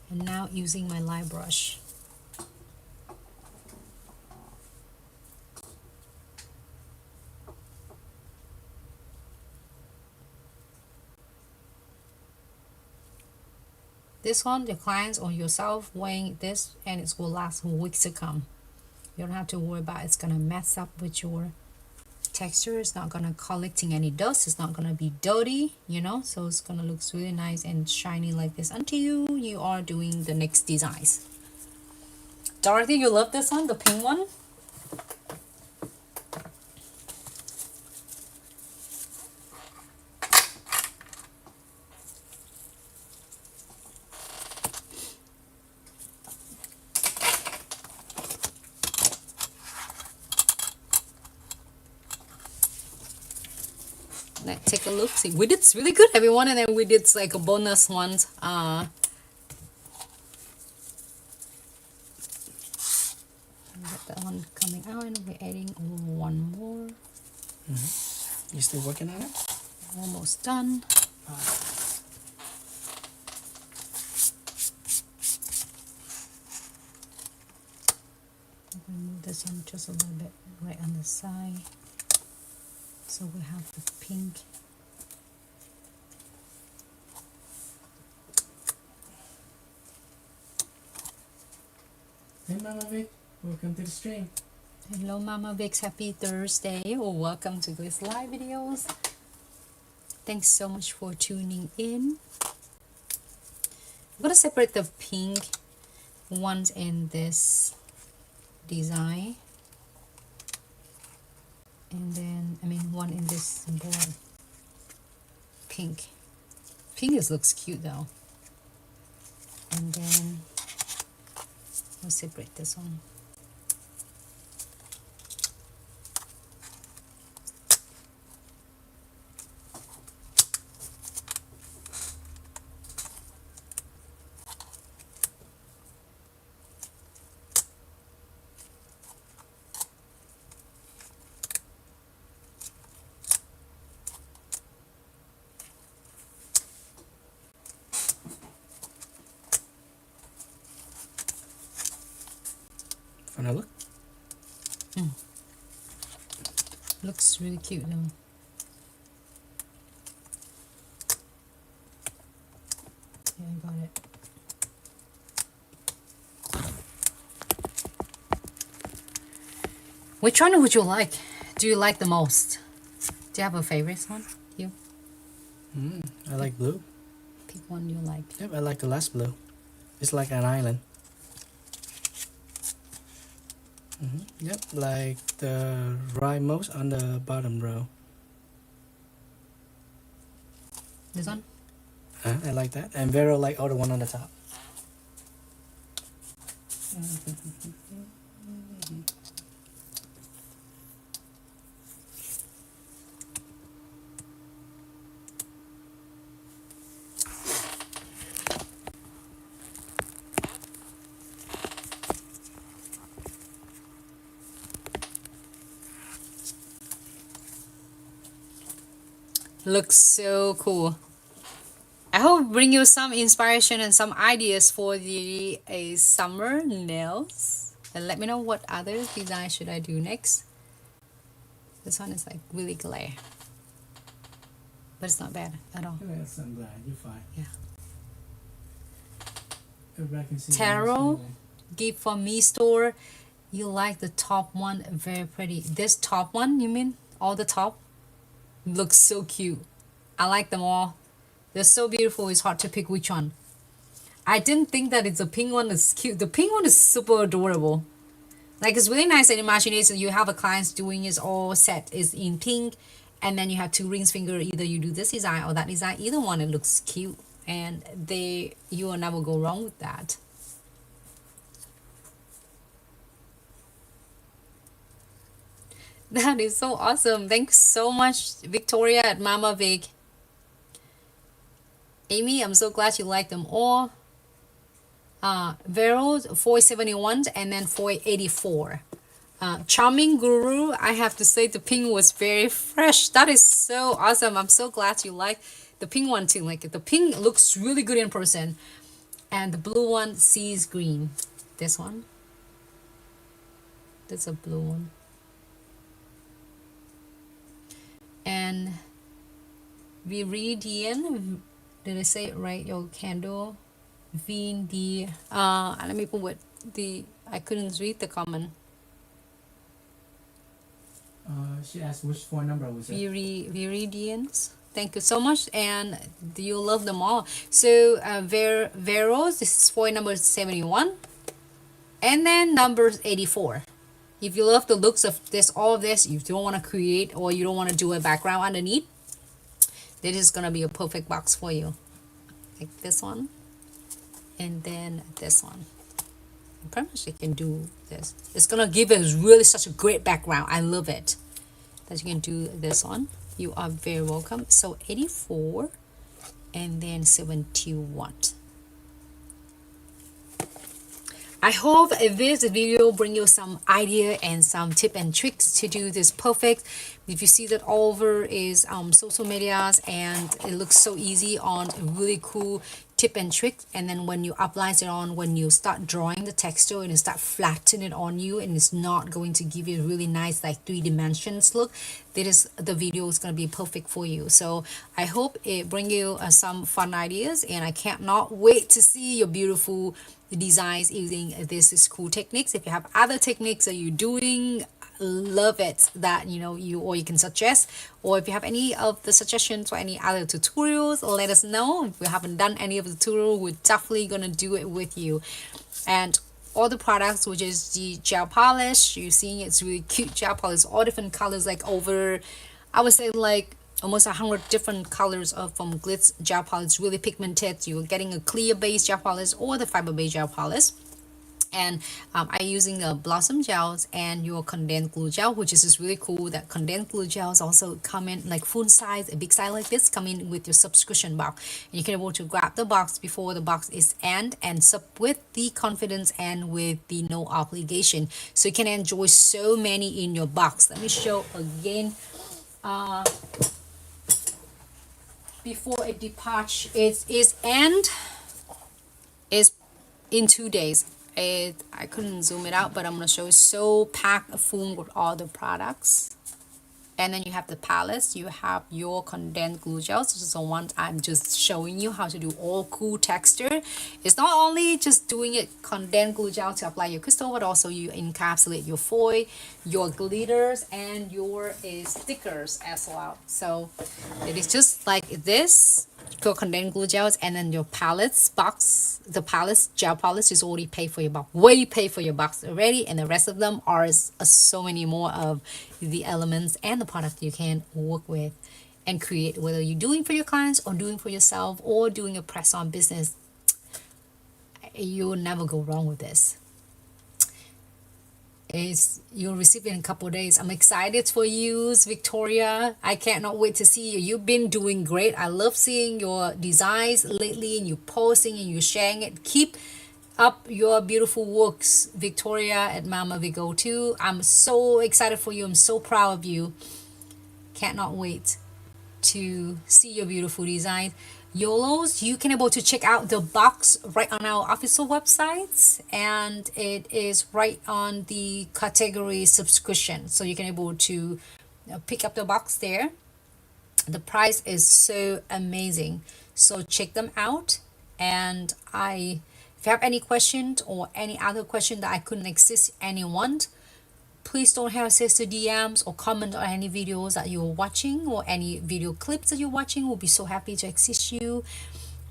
And now using my line brush. This one, the clients or yourself wearing this, and it will last weeks to come. You don't have to worry about it's gonna mess up with your texture. It's not gonna collecting any dust. It's not gonna be dirty, you know. So it's gonna look really nice and shiny like this until you are doing the next designs. Dorothy, you love this one, the pink one. Let's take a look. See, we did really good, everyone, and then we did like a bonus ones. Get that one coming out, and we're adding one more. You still working on it? Almost done. Move this one just a little bit right on the side, so we have the pink. Hey Mama Vic, welcome to the stream. Hello Mama Vix, happy Thursday, or welcome to Glitz live videos. Thanks so much for tuning in. I'm gonna separate the pink ones in this design, and then one in this board. Pink looks cute though, and then we'll separate this one. Wanna look? Looks really cute though. Yeah, I got it. Which one would you like? Do you like the most? Do you have a favorite one? You? I like blue. Pick one you like. Yep, I like the last blue. It's like an island. Yep, like the rightmost on the bottom row. This one? I like that. And Vero like all the one on the top. Looks so cool. I hope bring you some inspiration and some ideas for the summer nails. And let me know what other design should I do next. This one is like really glare, but it's not bad at all. Yes, I'm glad you're fine. Yeah. Everybody can see Tarot gift from me store. You like the top one? Very pretty. This top one, you mean all the top? Looks so cute. I like them all. They're so beautiful. It's hard to pick which one. I didn't think that it's a pink one is cute. The pink one is super adorable. Like, it's really nice and imagination. You have a client doing is all set is in pink, and then you have two rings finger. Either you do this design or that design. Either one, it looks cute, and you will never go wrong with that. That is so awesome. Thanks so much, Victoria at Mama Vic. Amy, I'm so glad you like them all. Vero's 471 and then 484. Charming Guru, I have to say the pink was very fresh. That is so awesome. I'm so glad you like the pink one too. Like, the pink looks really good in person. And the blue one, sees green. This one. That's a blue one. And Viridian, did I say it right? Your candle. VD. Let me put I couldn't read the comment. She asked which phone number was it? Viridians. Thank you so much, and you love them all. So Veros, this is for number 71, and then number 84. If you love the looks of all of this, you don't want to create or you don't want to do a background underneath, this is gonna be a perfect box for you. Like this one, and then this one. Pretty much you can do this. It's gonna give it really such a great background. I love it. That you can do this one. You are very welcome. So 84 and then 71. I hope this video bring you some idea and some tip and tricks to do this perfect. If you see that all over is social medias and it looks so easy on a really cool tip and trick, and then when you apply it on, when you start drawing the texture and you start flattening it on you, and it's not going to give you a really nice like 3 dimensions look, that is the video is going to be perfect for you. So I hope it bring you some fun ideas, and I cannot wait to see your beautiful designs using this cool techniques. If you have other techniques that you're doing, love it, that you can suggest, or if you have any of the suggestions for any other tutorials, let us know. If we haven't done any of the tutorial, we're definitely gonna do it with you. And all the products, which is the gel polish, you're seeing it's really cute gel polish, all different colors, like over, I would say like almost 100 different colors of from Glitz gel polish, really pigmented. You're getting a clear base gel polish or the fiber base gel polish. And I'm using the blossom gels and your condensed glue gel, which is just really cool. That condensed glue gels also come in like full size, a big size like this, come in with your subscription box. And you can able to grab the box before the box is end, and sub with the confidence and with the no obligation, so you can enjoy so many in your box. Let me show again. Before it departs, it is end is in 2 days. I couldn't zoom it out, but I'm gonna show you. So packed full with all the products. And then you have the palettes, you have your condensed glue gels. This is the one I'm just showing you how to do all cool texture. It's not only just doing it condensed glue gel to apply your crystal, but also you encapsulate your foil, your glitters, and your stickers as well. So it is just like this. Your condensed glue gels, and then your palettes box. The palettes gel polish is already paid for your box, way paid for your box already, and the rest of them are so many more of the elements and the product you can work with and create, whether you're doing for your clients or doing for yourself or doing a press-on business. You'll never go wrong with this. You'll receive it in a couple of days. I'm excited for you, Victoria. I cannot wait to see you. You've been doing great. I love seeing your designs lately, and you posting and you sharing it. Keep up your beautiful works, Victoria at Mama Vigo too. I'm so excited for you. I'm so proud of you. Cannot wait to see your beautiful design. YOLOs, you can able to check out the box right on our official websites, and it is right on the category subscription, so you can able to pick up the box there. The price is so amazing, so check them out. And if you have any questions or any other question that I couldn't assist anyone, please don't hesitate to DMs or comment on any videos that you're watching or any video clips that you're watching. We'll be so happy to assist you.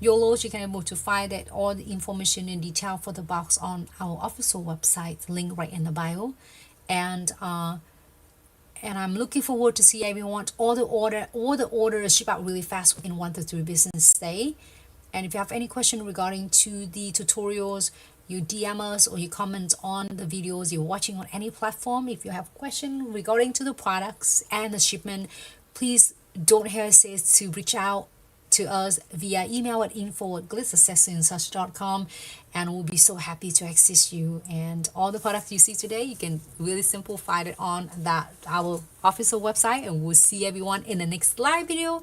YOLOs, you can able to find that all the information in detail for the box on our official website, link right in the bio. And I'm looking forward to see everyone. All the orders ship out really fast within 1 to 3 business day. And if you have any question regarding to the tutorials, you DM us or you comment on the videos you're watching on any platform. If you have question regarding to the products and the shipment, please don't hesitate to reach out to us via email at info@glitzaccessoryandsuch.com, and we'll be so happy to assist you. And all the products you see today, you can really simplify it on our official website, and we'll see everyone in the next live video.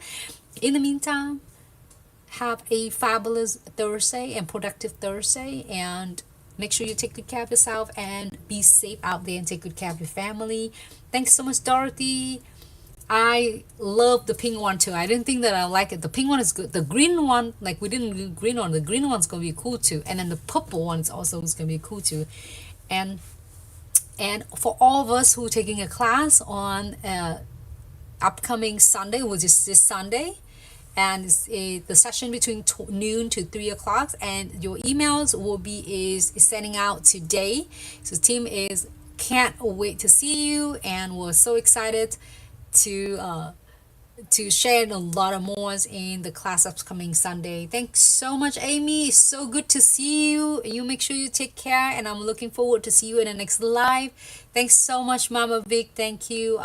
In the meantime, have a fabulous Thursday and productive Thursday, and make sure you take good care of yourself and be safe out there and take good care of your family. Thanks so much, Dorothy. I love the pink one too. I didn't think that I like it. The pink one is good. The green one, like we didn't do green one. The green one's gonna be cool too. And then the purple one's also is gonna be cool too. And for all of us who are taking a class on upcoming Sunday, which is this Sunday, and it's the session between noon to 3 o'clock, and your emails will be is sending out today. So the team can't wait to see you, and we're so excited to share a lot of more in the class upcoming Sunday. Thanks so much, Amy. It's so good to see you. You make sure you take care, and I'm looking forward to see you in the next live. Thanks so much, Mama Vic. Thank you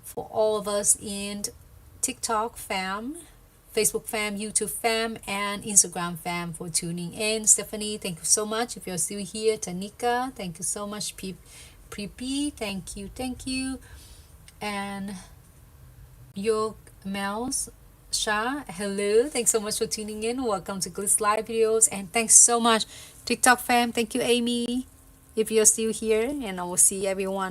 for all of us, and TikTok fam, Facebook fam, YouTube fam, and Instagram fam for tuning in. Stephanie, thank you so much if you're still here. Tanika, thank you so much. Preepy, thank you. And your mouse Sha, hello, thanks so much for tuning in. Welcome to Glitz Live videos, and thanks so much TikTok fam. Thank you, Amy, if you're still here, and I will see everyone